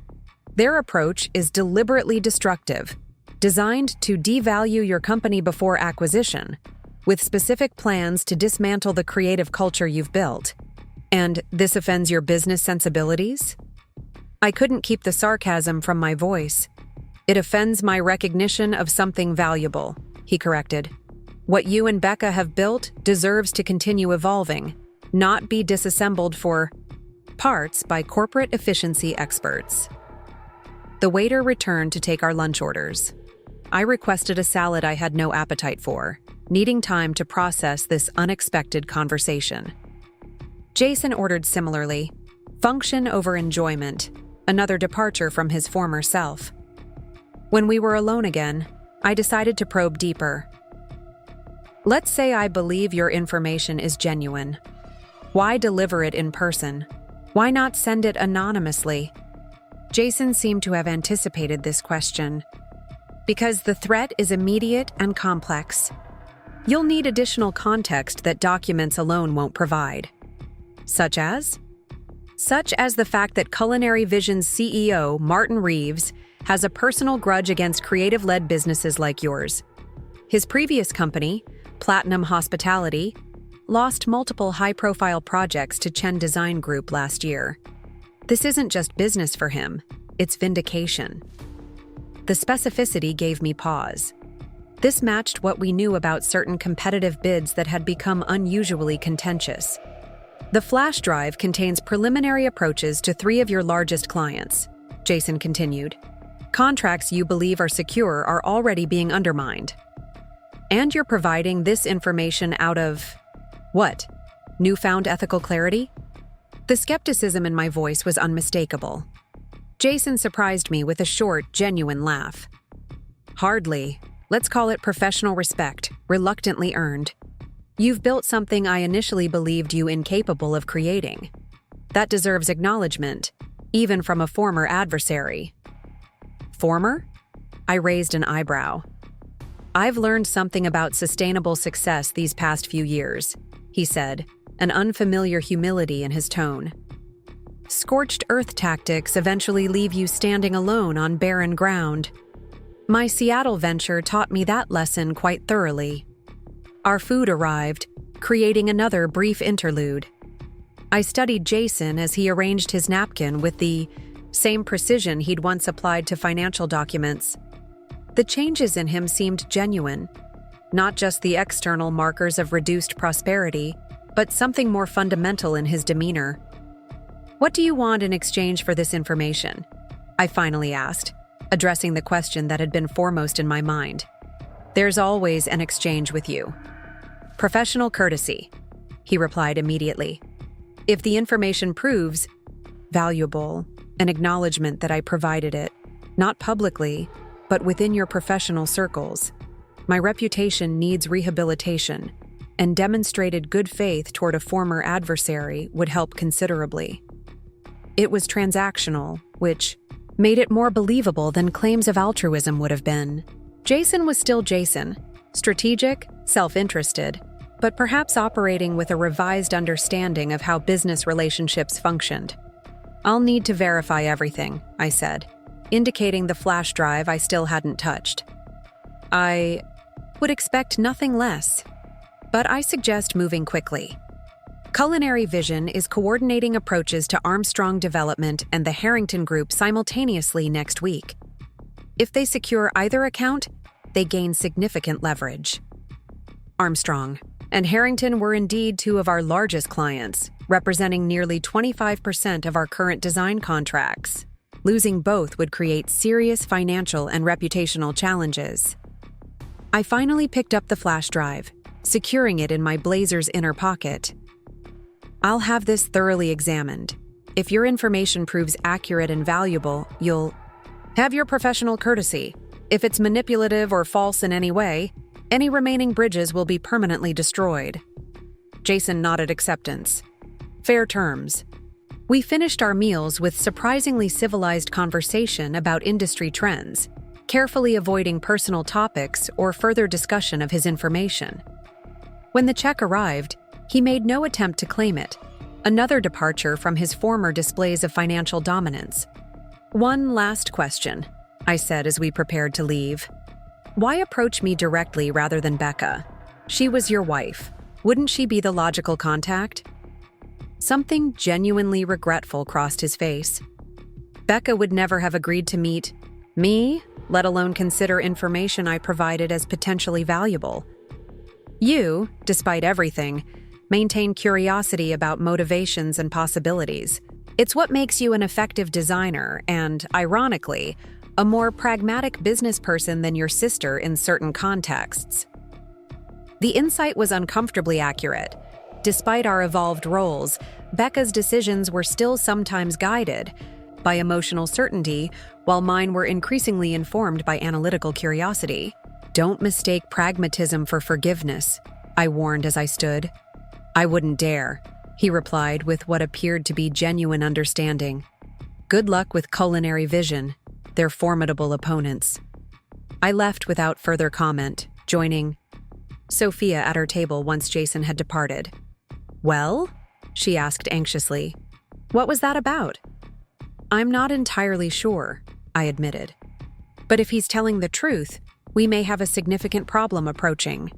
Their approach is deliberately destructive, designed to devalue your company before acquisition, with specific plans to dismantle the creative culture you've built. And this offends your business sensibilities? I couldn't keep the sarcasm from my voice. It offends my recognition of something valuable, he corrected. What you and Becca have built deserves to continue evolving, not be disassembled for parts by corporate efficiency experts. The waiter returned to take our lunch orders. I requested a salad I had no appetite for, needing time to process this unexpected conversation. Jason ordered similarly, function over enjoyment, another departure from his former self. When we were alone again, I decided to probe deeper. Let's say I believe your information is genuine. Why deliver it in person? Why not send it anonymously? Jason seemed to have anticipated this question. Because the threat is immediate and complex. You'll need additional context that documents alone won't provide. Such as? such as the fact that Culinary Vision's CEO, Martin Reeves, has a personal grudge against creative-led businesses like yours. His previous company, Platinum Hospitality, lost multiple high-profile projects to Chen Design Group last year. This isn't just business for him, it's vindication. The specificity gave me pause. This matched what we knew about certain competitive bids that had become unusually contentious. The flash drive contains preliminary approaches to 3 of your largest clients, Jason continued. Contracts you believe are secure are already being undermined. And you're providing this information out of what? Newfound ethical clarity? The skepticism in my voice was unmistakable. Jason surprised me with a short, genuine laugh. Hardly. Let's call it professional respect, reluctantly earned. You've built something I initially believed you incapable of creating. That deserves acknowledgement, even from a former adversary. Former? I raised an eyebrow. I've learned something about sustainable success these past few years, he said, an unfamiliar humility in his tone. Scorched earth tactics eventually leave you standing alone on barren ground. My Seattle venture taught me that lesson quite thoroughly. Our food arrived, creating another brief interlude. I studied Jason as he arranged his napkin with the same precision he'd once applied to financial documents. The changes in him seemed genuine, not just the external markers of reduced prosperity, but something more fundamental in his demeanor. What do you want in exchange for this information? I finally asked, addressing the question that had been foremost in my mind. There's always an exchange with you. Professional courtesy, he replied immediately. If the information proves valuable, an acknowledgement that I provided it, not publicly, but within your professional circles. My reputation needs rehabilitation, and demonstrated good faith toward a former adversary would help considerably. It was transactional, which made it more believable than claims of altruism would have been. Jason was still Jason, strategic, self-interested, but perhaps operating with a revised understanding of how business relationships functioned. I'll need to verify everything, I said, indicating the flash drive I still hadn't touched. I would expect nothing less, but I suggest moving quickly. Culinary Vision is coordinating approaches to Armstrong Development and the Harrington Group simultaneously next week. If they secure either account, they gain significant leverage. Armstrong and Harrington were indeed 2 of our largest clients, representing nearly 25% of our current design contracts. Losing both would create serious financial and reputational challenges. I finally picked up the flash drive, securing it in my blazer's inner pocket. I'll have this thoroughly examined. If your information proves accurate and valuable, you'll have your professional courtesy. If it's manipulative or false in any way, any remaining bridges will be permanently destroyed. Jason nodded acceptance. Fair terms. We finished our meals with surprisingly civilized conversation about industry trends, carefully avoiding personal topics or further discussion of his information. When the check arrived, he made no attempt to claim it, another departure from his former displays of financial dominance. One last question, I said as we prepared to leave. Why approach me directly rather than Becca? She was your wife. Wouldn't she be the logical contact? Something genuinely regretful crossed his face. Becca would never have agreed to meet me, let alone consider information I provided as potentially valuable. You, despite everything, maintain curiosity about motivations and possibilities. It's what makes you an effective designer and, ironically, a more pragmatic business person than your sister in certain contexts. The insight was uncomfortably accurate. Despite our evolved roles, Becca's decisions were still sometimes guided by emotional certainty, while mine were increasingly informed by analytical curiosity. Don't mistake pragmatism for forgiveness, I warned as I stood. I wouldn't dare, he replied with what appeared to be genuine understanding. Good luck with Culinary Vision, their formidable opponents. I left without further comment, joining Sophia at her table once Jason had departed. Well? She asked anxiously. What was that about? I'm not entirely sure, I admitted. But if he's telling the truth, we may have a significant problem approaching.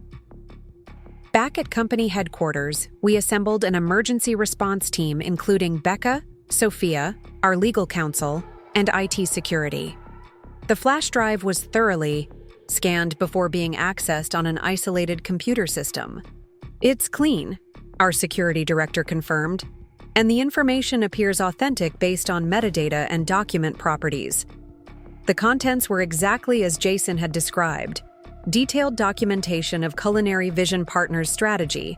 Back at company headquarters, we assembled an emergency response team including Becca, Sophia, our legal counsel, and IT security. The flash drive was thoroughly scanned before being accessed on an isolated computer system. It's clean, our security director confirmed, and the information appears authentic based on metadata and document properties. The contents were exactly as Jason had described: detailed documentation of Culinary Vision Partners' strategy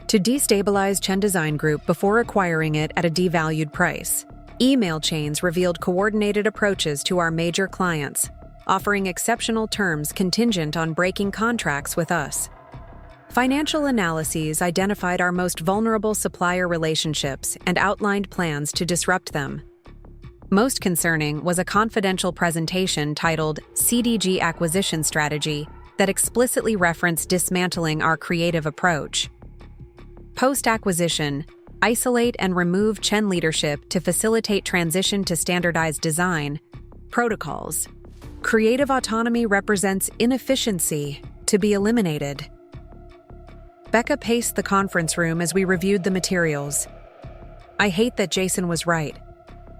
to destabilize Chen Design Group before acquiring it at a devalued price. Email chains revealed coordinated approaches to our major clients, offering exceptional terms contingent on breaking contracts with us. Financial analyses identified our most vulnerable supplier relationships and outlined plans to disrupt them. Most concerning was a confidential presentation titled CDG Acquisition Strategy that explicitly referenced dismantling our creative approach. Post-acquisition, isolate and remove Chen leadership to facilitate transition to standardized design protocols. Creative autonomy represents inefficiency to be eliminated. Becca paced the conference room as we reviewed the materials. I hate that Jason was right.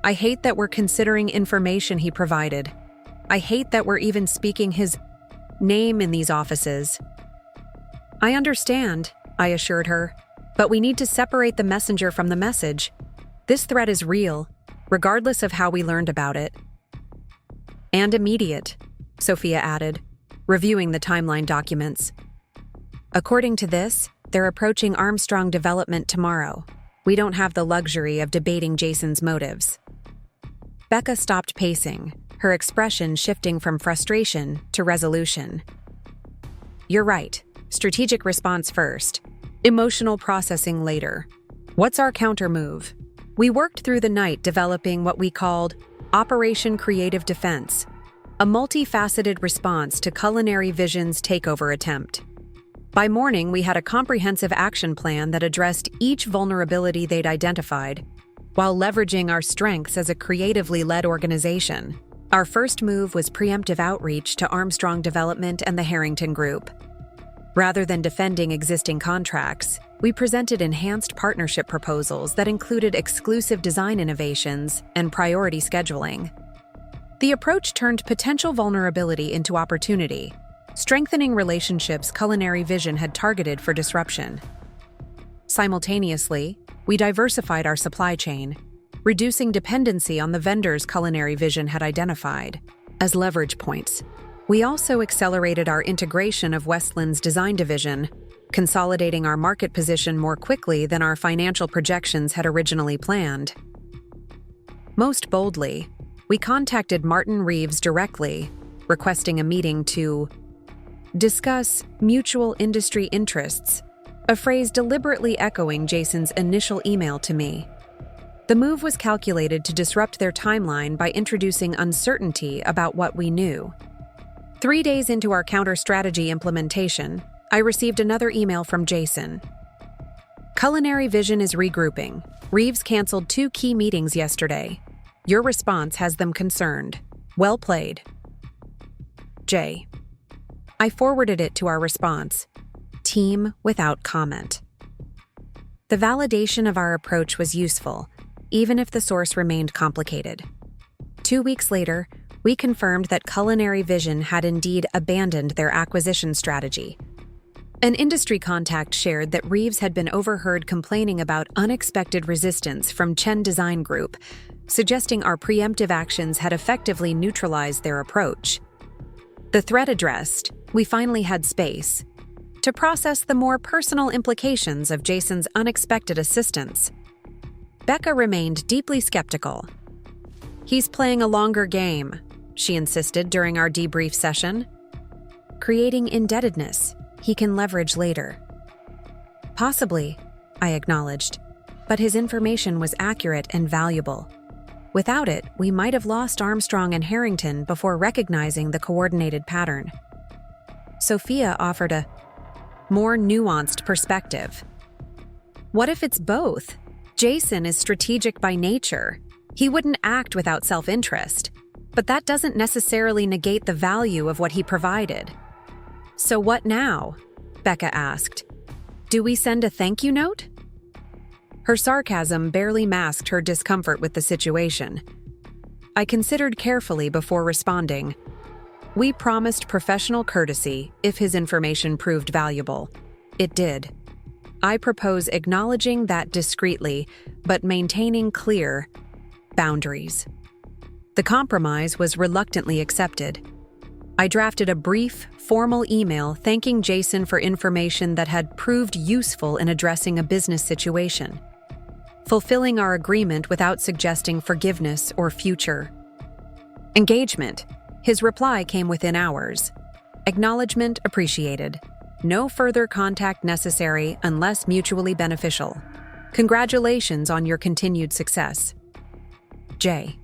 I hate that we're considering information he provided. I hate that we're even speaking his name in these offices. I understand, I assured her, but we need to separate the messenger from the message. This threat is real, regardless of how we learned about it. And immediate, Sophia added, reviewing the timeline documents. According to this, they're approaching Armstrong development tomorrow. We don't have the luxury of debating Jason's motives. Becca stopped pacing, her expression shifting from frustration to resolution. You're right. Strategic response first. Emotional processing later. What's our counter move? We worked through the night developing what we called Operation Creative Defense, a multifaceted response to Culinary Vision's takeover attempt. By morning, we had a comprehensive action plan that addressed each vulnerability they'd identified, while leveraging our strengths as a creatively led organization. Our first move was preemptive outreach to Armstrong Development and the Harrington Group. Rather than defending existing contracts, we presented enhanced partnership proposals that included exclusive design innovations and priority scheduling. The approach turned potential vulnerability into opportunity, strengthening relationships Culinary Vision had targeted for disruption. Simultaneously, we diversified our supply chain, reducing dependency on the vendors Culinary Vision had identified as leverage points. We also accelerated our integration of Westland's design division, consolidating our market position more quickly than our financial projections had originally planned. Most boldly, we contacted Martin Reeves directly, requesting a meeting to discuss mutual industry interests, a phrase deliberately echoing Jason's initial email to me. The move was calculated to disrupt their timeline by introducing uncertainty about what we knew. 3 days into our counter-strategy implementation, I received another email from Jason. Culinary Vision is regrouping. Reeves canceled 2 key meetings yesterday. Your response has them concerned. Well played. J. I forwarded it to our response. Team without comment. The validation of our approach was useful, even if the source remained complicated. 2 weeks later, we confirmed that Culinary Vision had indeed abandoned their acquisition strategy. An industry contact shared that Reeves had been overheard complaining about unexpected resistance from Chen Design Group, suggesting our preemptive actions had effectively neutralized their approach. The threat addressed, we finally had space to process the more personal implications of Jason's unexpected assistance. Becca remained deeply skeptical. He's playing a longer game, she insisted during our debrief session. Creating indebtedness he can leverage later. Possibly, I acknowledged, but his information was accurate and valuable. Without it, we might have lost Armstrong and Harrington before recognizing the coordinated pattern. Sophia offered a more nuanced perspective. What if it's both? Jason is strategic by nature. He wouldn't act without self-interest, but that doesn't necessarily negate the value of what he provided. So what now? Becca asked. Do we send a thank you note? Her sarcasm barely masked her discomfort with the situation. I considered carefully before responding. We promised professional courtesy if his information proved valuable. It did. I propose acknowledging that discreetly, but maintaining clear boundaries. The compromise was reluctantly accepted. I drafted a brief, formal email thanking Jason for information that had proved useful in addressing a business situation, fulfilling our agreement without suggesting forgiveness or future engagement. His reply came within hours. Acknowledgement appreciated. No further contact necessary unless mutually beneficial. Congratulations on your continued success. J.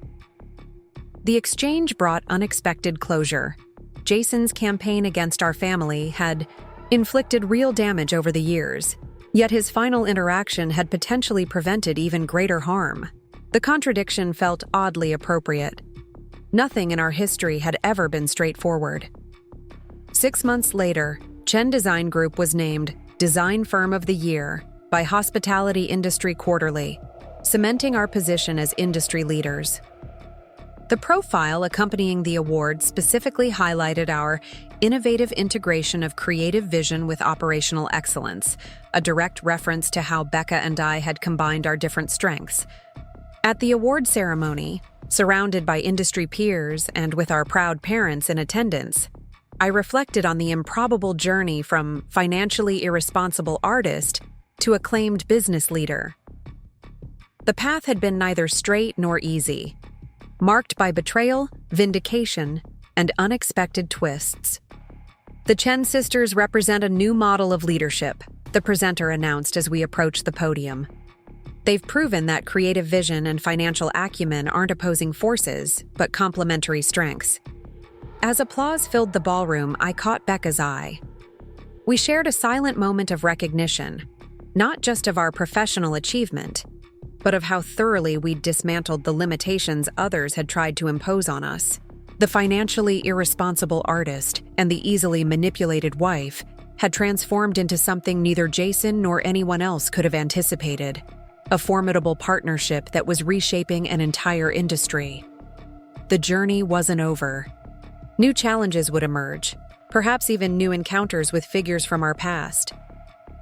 The exchange brought unexpected closure. Jason's campaign against our family had inflicted real damage over the years, yet his final interaction had potentially prevented even greater harm. The contradiction felt oddly appropriate. Nothing in our history had ever been straightforward. 6 months later, Chen Design Group was named Design Firm of the Year by Hospitality Industry Quarterly, cementing our position as industry leaders. The profile accompanying the award specifically highlighted our innovative integration of creative vision with operational excellence, a direct reference to how Becca and I had combined our different strengths. At the award ceremony, surrounded by industry peers and with our proud parents in attendance, I reflected on the improbable journey from financially irresponsible artist to acclaimed business leader. The path had been neither straight nor easy, marked by betrayal, vindication, and unexpected twists. The Chen sisters represent a new model of leadership, the presenter announced as we approached the podium. They've proven that creative vision and financial acumen aren't opposing forces, but complementary strengths. As applause filled the ballroom, I caught Becca's eye. We shared a silent moment of recognition, not just of our professional achievement, but of how thoroughly we'd dismantled the limitations others had tried to impose on us. The financially irresponsible artist and the easily manipulated wife had transformed into something neither Jason nor anyone else could have anticipated, a formidable partnership that was reshaping an entire industry. The journey wasn't over. New challenges would emerge, perhaps even new encounters with figures from our past.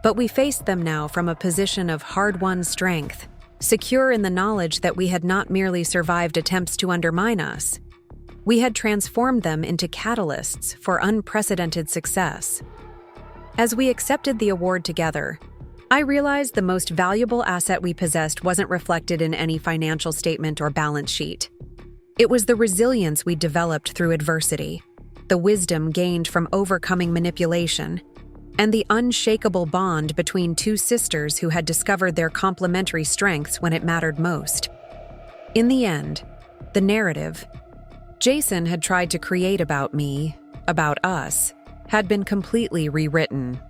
But we faced them now from a position of hard-won strength, secure in the knowledge that we had not merely survived attempts to undermine us. We had transformed them into catalysts for unprecedented success. As we accepted the award together, I realized the most valuable asset we possessed wasn't reflected in any financial statement or balance sheet. It was the resilience we developed through adversity, the wisdom gained from overcoming manipulation, and the unshakable bond between two sisters who had discovered their complementary strengths when it mattered most. In the end, the narrative Jason had tried to create about me, about us, had been completely rewritten.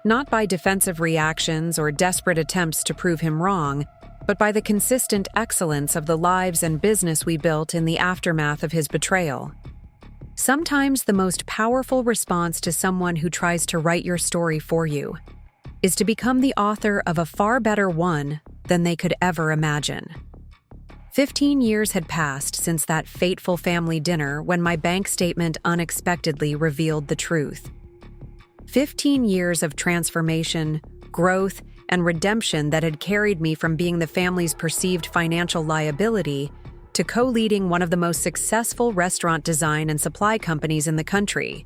Not by defensive reactions or desperate attempts to prove him wrong, but by the consistent excellence of the lives and business we built in the aftermath of his betrayal. Sometimes the most powerful response to someone who tries to write your story for you is to become the author of a far better one than they could ever imagine. 15 years had passed since that fateful family dinner when my bank statement unexpectedly revealed the truth. 15 years of transformation, growth, and redemption that had carried me from being the family's perceived financial liability to co-leading one of the most successful restaurant design and supply companies in the country.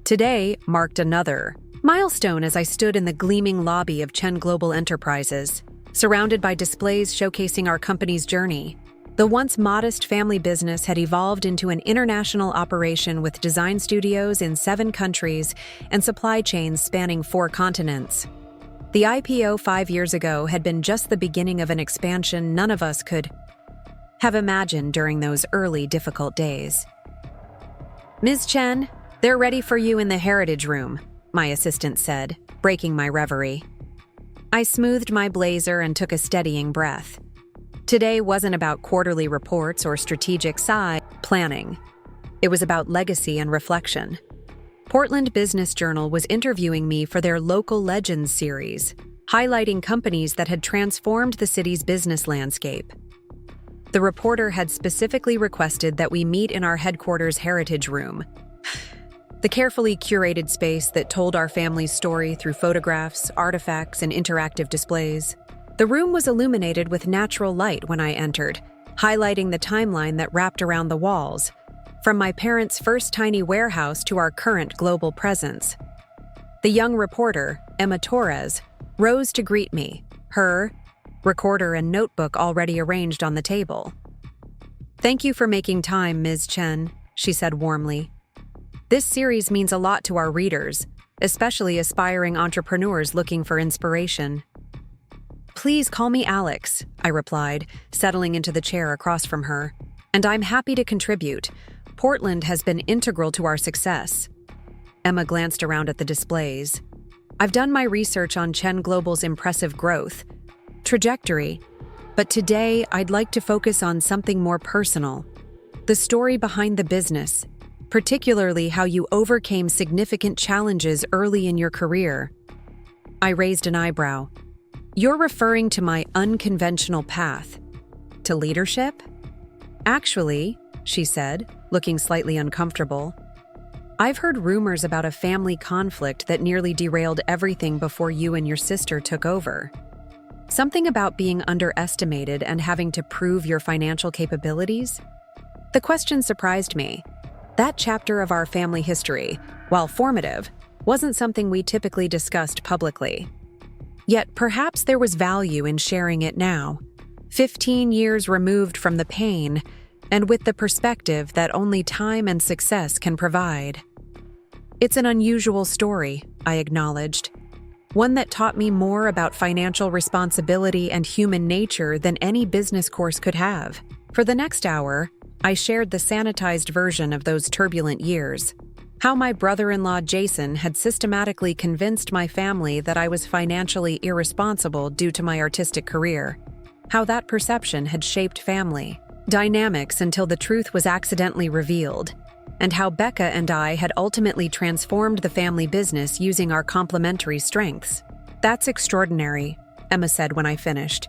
Today marked another milestone as I stood in the gleaming lobby of Chen Global Enterprises, surrounded by displays showcasing our company's journey. The once modest family business had evolved into an international operation with design studios in 7 countries and supply chains spanning 4 continents. The IPO 5 years ago had been just the beginning of an expansion none of us could have imagined during those early difficult days. "Ms. Chen, they're ready for you in the Heritage Room," my assistant said, breaking my reverie. I smoothed my blazer and took a steadying breath. Today wasn't about quarterly reports or strategic planning. It was about legacy and reflection. Portland Business Journal was interviewing me for their Local Legends series, highlighting companies that had transformed the city's business landscape. The reporter had specifically requested that we meet in our headquarters heritage room, the carefully curated space that told our family's story through photographs, artifacts, and interactive displays. The room was illuminated with natural light when I entered, highlighting the timeline that wrapped around the walls, from my parents' first tiny warehouse to our current global presence. The young reporter, Emma Torres, rose to greet me, her recorder and notebook already arranged on the table. "Thank you for making time, Ms. Chen," she said warmly. "This series means a lot to our readers, especially aspiring entrepreneurs looking for inspiration." "Please call me Alex," I replied, settling into the chair across from her. "And I'm happy to contribute. Portland has been integral to our success." Emma glanced around at the displays. "I've done my research on Chen Global's impressive growth trajectory, but today I'd like to focus on something more personal. The story behind the business, particularly how you overcame significant challenges early in your career." I raised an eyebrow. "You're referring to my unconventional path to leadership?" "Actually," she said, looking slightly uncomfortable, "I've heard rumors about a family conflict that nearly derailed everything before you and your sister took over. Something about being underestimated and having to prove your financial capabilities?" The question surprised me. That chapter of our family history, while formative, wasn't something we typically discussed publicly. Yet perhaps there was value in sharing it now, 15 years removed from the pain, and with the perspective that only time and success can provide. "It's an unusual story," I acknowledged. "One that taught me more about financial responsibility and human nature than any business course could have." For the next hour, I shared the sanitized version of those turbulent years. How my brother-in-law Jason had systematically convinced my family that I was financially irresponsible due to my artistic career. How that perception had shaped family dynamics until the truth was accidentally revealed. And how Becca and I had ultimately transformed the family business using our complementary strengths. "That's extraordinary," Emma said when I finished.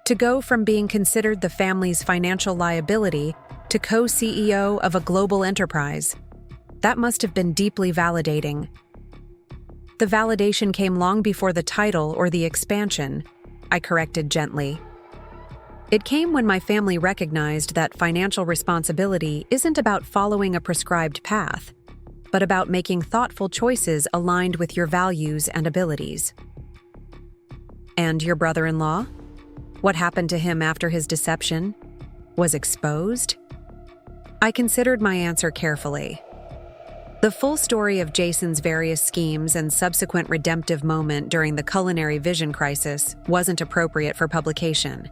"To go from being considered the family's financial liability to co-CEO of a global enterprise. That must have been deeply validating." "The validation came long before the title or the expansion," I corrected gently. "It came when my family recognized that financial responsibility isn't about following a prescribed path, but about making thoughtful choices aligned with your values and abilities." "And your brother-in-law? What happened to him after his deception was exposed?" I considered my answer carefully. The full story of Jason's various schemes and subsequent redemptive moment during the culinary vision crisis wasn't appropriate for publication.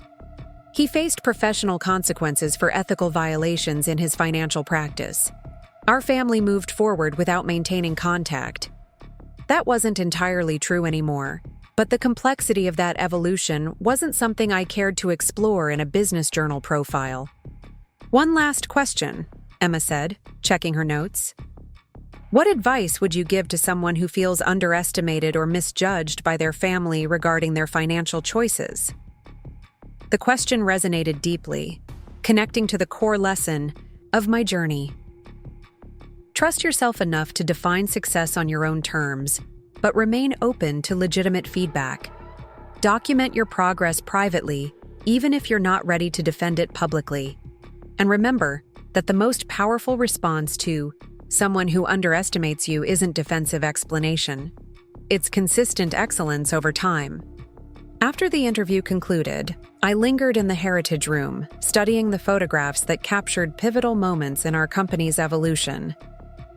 He faced professional consequences for ethical violations in his financial practice. Our family moved forward without maintaining contact. That wasn't entirely true anymore, but the complexity of that evolution wasn't something I cared to explore in a business journal profile. "One last question," Emma said, checking her notes. "What advice would you give to someone who feels underestimated or misjudged by their family regarding their financial choices?" The question resonated deeply, connecting to the core lesson of my journey. Trust yourself enough to define success on your own terms, but remain open to legitimate feedback. Document your progress privately, even if you're not ready to defend it publicly. And remember that the most powerful response to someone who underestimates you isn't defensive explanation. It's consistent excellence over time. After the interview concluded, I lingered in the heritage room, studying the photographs that captured pivotal moments in our company's evolution.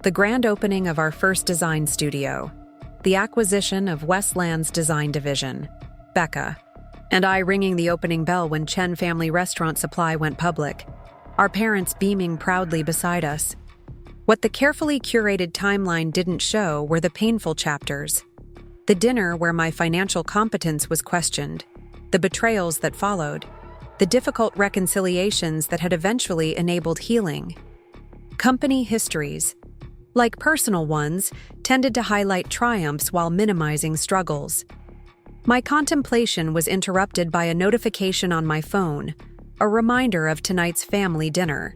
The grand opening of our first design studio, the acquisition of Westland's design division, Becca, and I ringing the opening bell when Chen Family Restaurant Supply went public, our parents beaming proudly beside us. What the carefully curated timeline didn't show were the painful chapters. The dinner where my financial competence was questioned, the betrayals that followed, the difficult reconciliations that had eventually enabled healing. Company histories, like personal ones, tended to highlight triumphs while minimizing struggles. My contemplation was interrupted by a notification on my phone, a reminder of tonight's family dinner.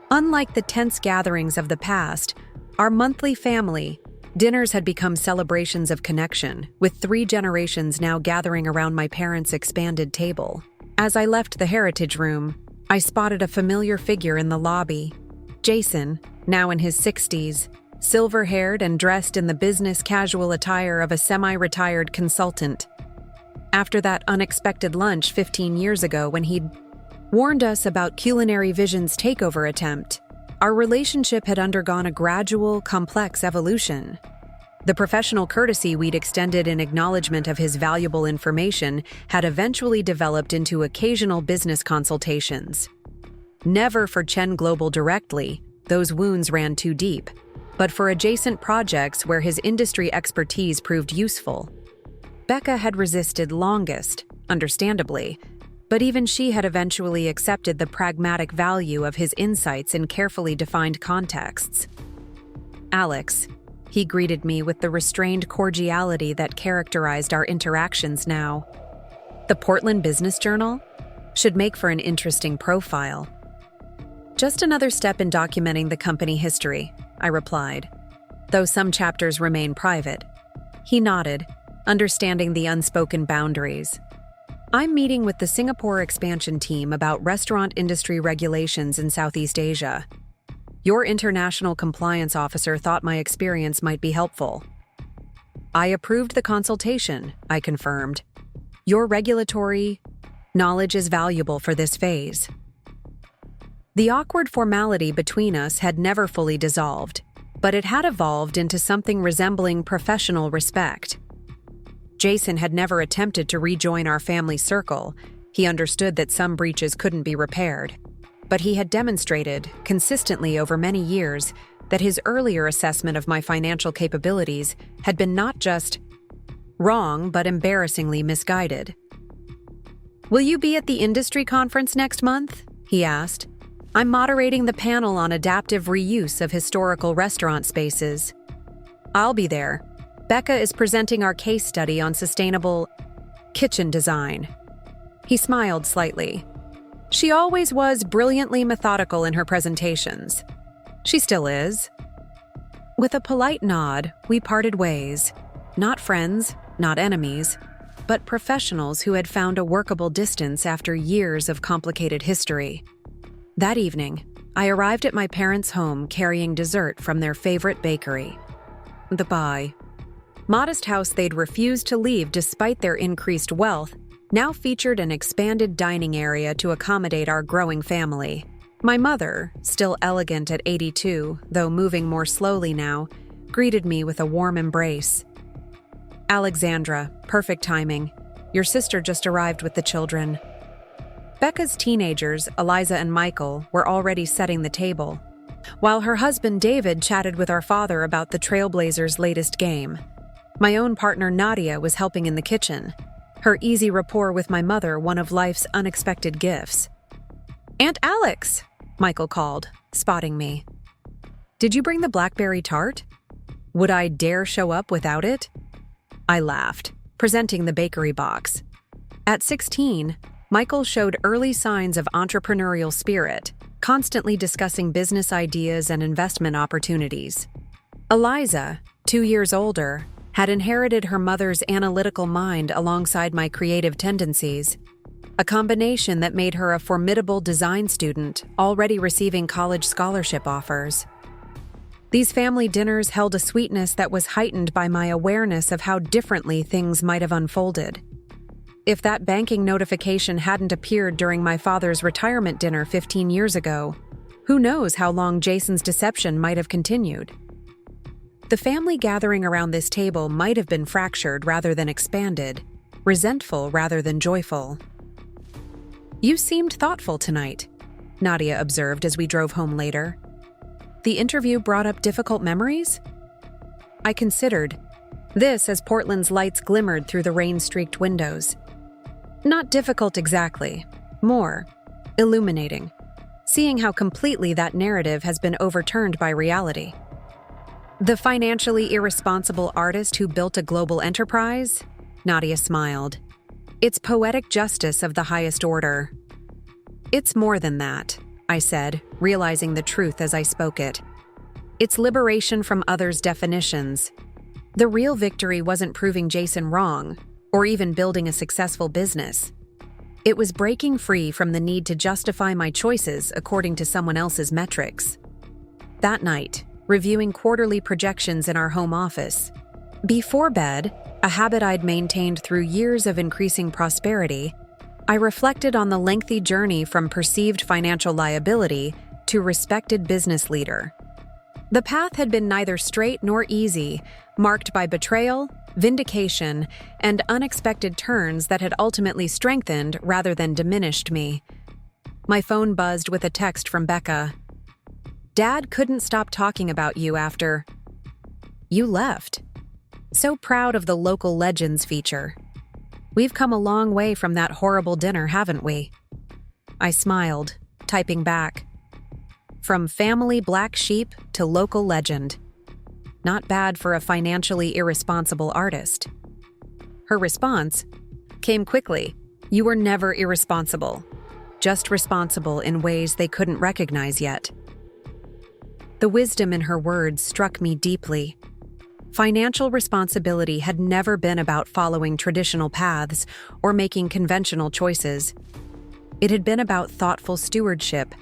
Unlike the tense gatherings of the past, our monthly family dinners had become celebrations of connection, with 3 generations now gathering around my parents' expanded table. As I left the heritage room, I spotted a familiar figure in the lobby. Jason, now in his 60s, silver-haired and dressed in the business casual attire of a semi-retired consultant. After that unexpected lunch 15 years ago when he'd warned us about Culinary Vision's takeover attempt, our relationship had undergone a gradual, complex evolution. The professional courtesy we'd extended in acknowledgement of his valuable information had eventually developed into occasional business consultations. Never for Chen Global directly, those wounds ran too deep, but for adjacent projects where his industry expertise proved useful. Becca had resisted longest, understandably, but even she had eventually accepted the pragmatic value of his insights in carefully defined contexts. Alex, he greeted me with the restrained cordiality that characterized our interactions now. The Portland Business Journal should make for an interesting profile. Just another step in documenting the company history, I replied, though some chapters remain private. He nodded, understanding the unspoken boundaries. I'm meeting with the Singapore expansion team about restaurant industry regulations in Southeast Asia. Your international compliance officer thought my experience might be helpful. I approved the consultation, I confirmed. Your regulatory knowledge is valuable for this phase. The awkward formality between us had never fully dissolved, but it had evolved into something resembling professional respect. Jason had never attempted to rejoin our family circle. He understood that some breaches couldn't be repaired. But he had demonstrated, consistently over many years, that his earlier assessment of my financial capabilities had been not just wrong, but embarrassingly misguided. "Will you be at the industry conference next month?" he asked. "I'm moderating the panel on adaptive reuse of historical restaurant spaces." "I'll be there. Becca is presenting our case study on sustainable kitchen design." He smiled slightly. She always was brilliantly methodical in her presentations. She still is. With a polite nod, we parted ways. Not friends, not enemies, but professionals who had found a workable distance after years of complicated history. That evening, I arrived at my parents' home carrying dessert from their favorite bakery. The modest house they'd refused to leave despite their increased wealth now featured an expanded dining area to accommodate our growing family. My mother, still elegant at 82, though moving more slowly now, greeted me with a warm embrace. "Alexandra, perfect timing. Your sister just arrived with the children." Becca's teenagers, Eliza and Michael, were already setting the table, while her husband David chatted with our father about the Trailblazers' latest game. My own partner Nadia was helping in the kitchen, her easy rapport with my mother one of life's unexpected gifts. "Aunt Alex," Michael called, spotting me. "Did you bring the blackberry tart? Would I dare show up without it?" I laughed, presenting the bakery box. At 16, Michael showed early signs of entrepreneurial spirit, constantly discussing business ideas and investment opportunities. Eliza, 2 years older, had inherited her mother's analytical mind alongside my creative tendencies, a combination that made her a formidable design student already receiving college scholarship offers. These family dinners held a sweetness that was heightened by my awareness of how differently things might have unfolded. If that banking notification hadn't appeared during my father's retirement dinner 15 years ago, who knows how long Jason's deception might have continued. The family gathering around this table might have been fractured rather than expanded, resentful rather than joyful. "You seemed thoughtful tonight," Nadia observed as we drove home later. "The interview brought up difficult memories?" I considered, This as Portland's lights glimmered through the rain-streaked windows. Not difficult exactly, more illuminating, seeing how completely that narrative has been overturned by reality. The financially irresponsible artist who built a global enterprise? Nadia smiled. It's poetic justice of the highest order. It's more than that, I said, realizing the truth as I spoke it. It's liberation from others' definitions. The real victory wasn't proving Jason wrong, or even building a successful business. It was breaking free from the need to justify my choices according to someone else's metrics. That night, reviewing quarterly projections in our home office. Before bed, a habit I'd maintained through years of increasing prosperity, I reflected on the lengthy journey from perceived financial liability to respected business leader. The path had been neither straight nor easy, marked by betrayal, vindication, and unexpected turns that had ultimately strengthened rather than diminished me. My phone buzzed with a text from Becca. Dad couldn't stop talking about you after you left. So proud of the local legends feature. We've come a long way from that horrible dinner, haven't we? I smiled, typing back. From family black sheep to local legend. Not bad for a financially irresponsible artist. Her response came quickly. You were never irresponsible, just responsible in ways they couldn't recognize yet. The wisdom in her words struck me deeply. Financial responsibility had never been about following traditional paths or making conventional choices. It had been about thoughtful stewardship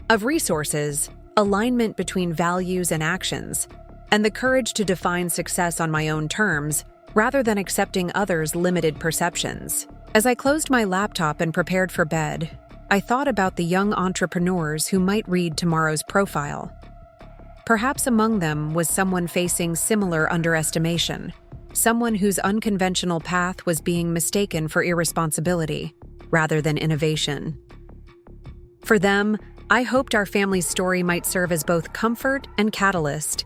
of resources, alignment between values and actions, and the courage to define success on my own terms rather than accepting others' limited perceptions. As I closed my laptop and prepared for bed, I thought about the young entrepreneurs who might read tomorrow's profile. Perhaps among them was someone facing similar underestimation, someone whose unconventional path was being mistaken for irresponsibility rather than innovation. For them, I hoped our family's story might serve as both comfort and catalyst,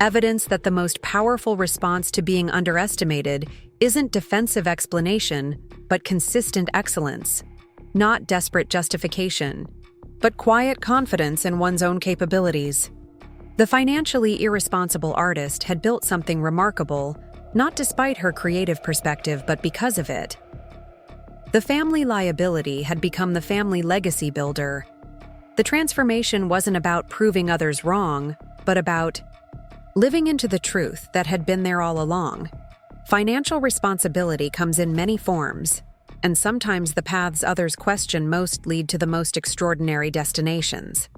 evidence that the most powerful response to being underestimated isn't defensive explanation, but consistent excellence, not desperate justification, but quiet confidence in one's own capabilities. The financially irresponsible artist had built something remarkable, not despite her creative perspective, but because of it. The family liability had become the family legacy builder. The transformation wasn't about proving others wrong, but about living into the truth that had been there all along. Financial responsibility comes in many forms, and sometimes the paths others question most lead to the most extraordinary destinations.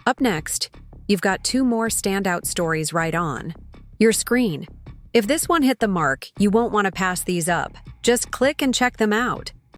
Up next, you've got 2 more standout stories right on your screen. If this one hit the mark, you won't want to pass these up. Just click and check them out.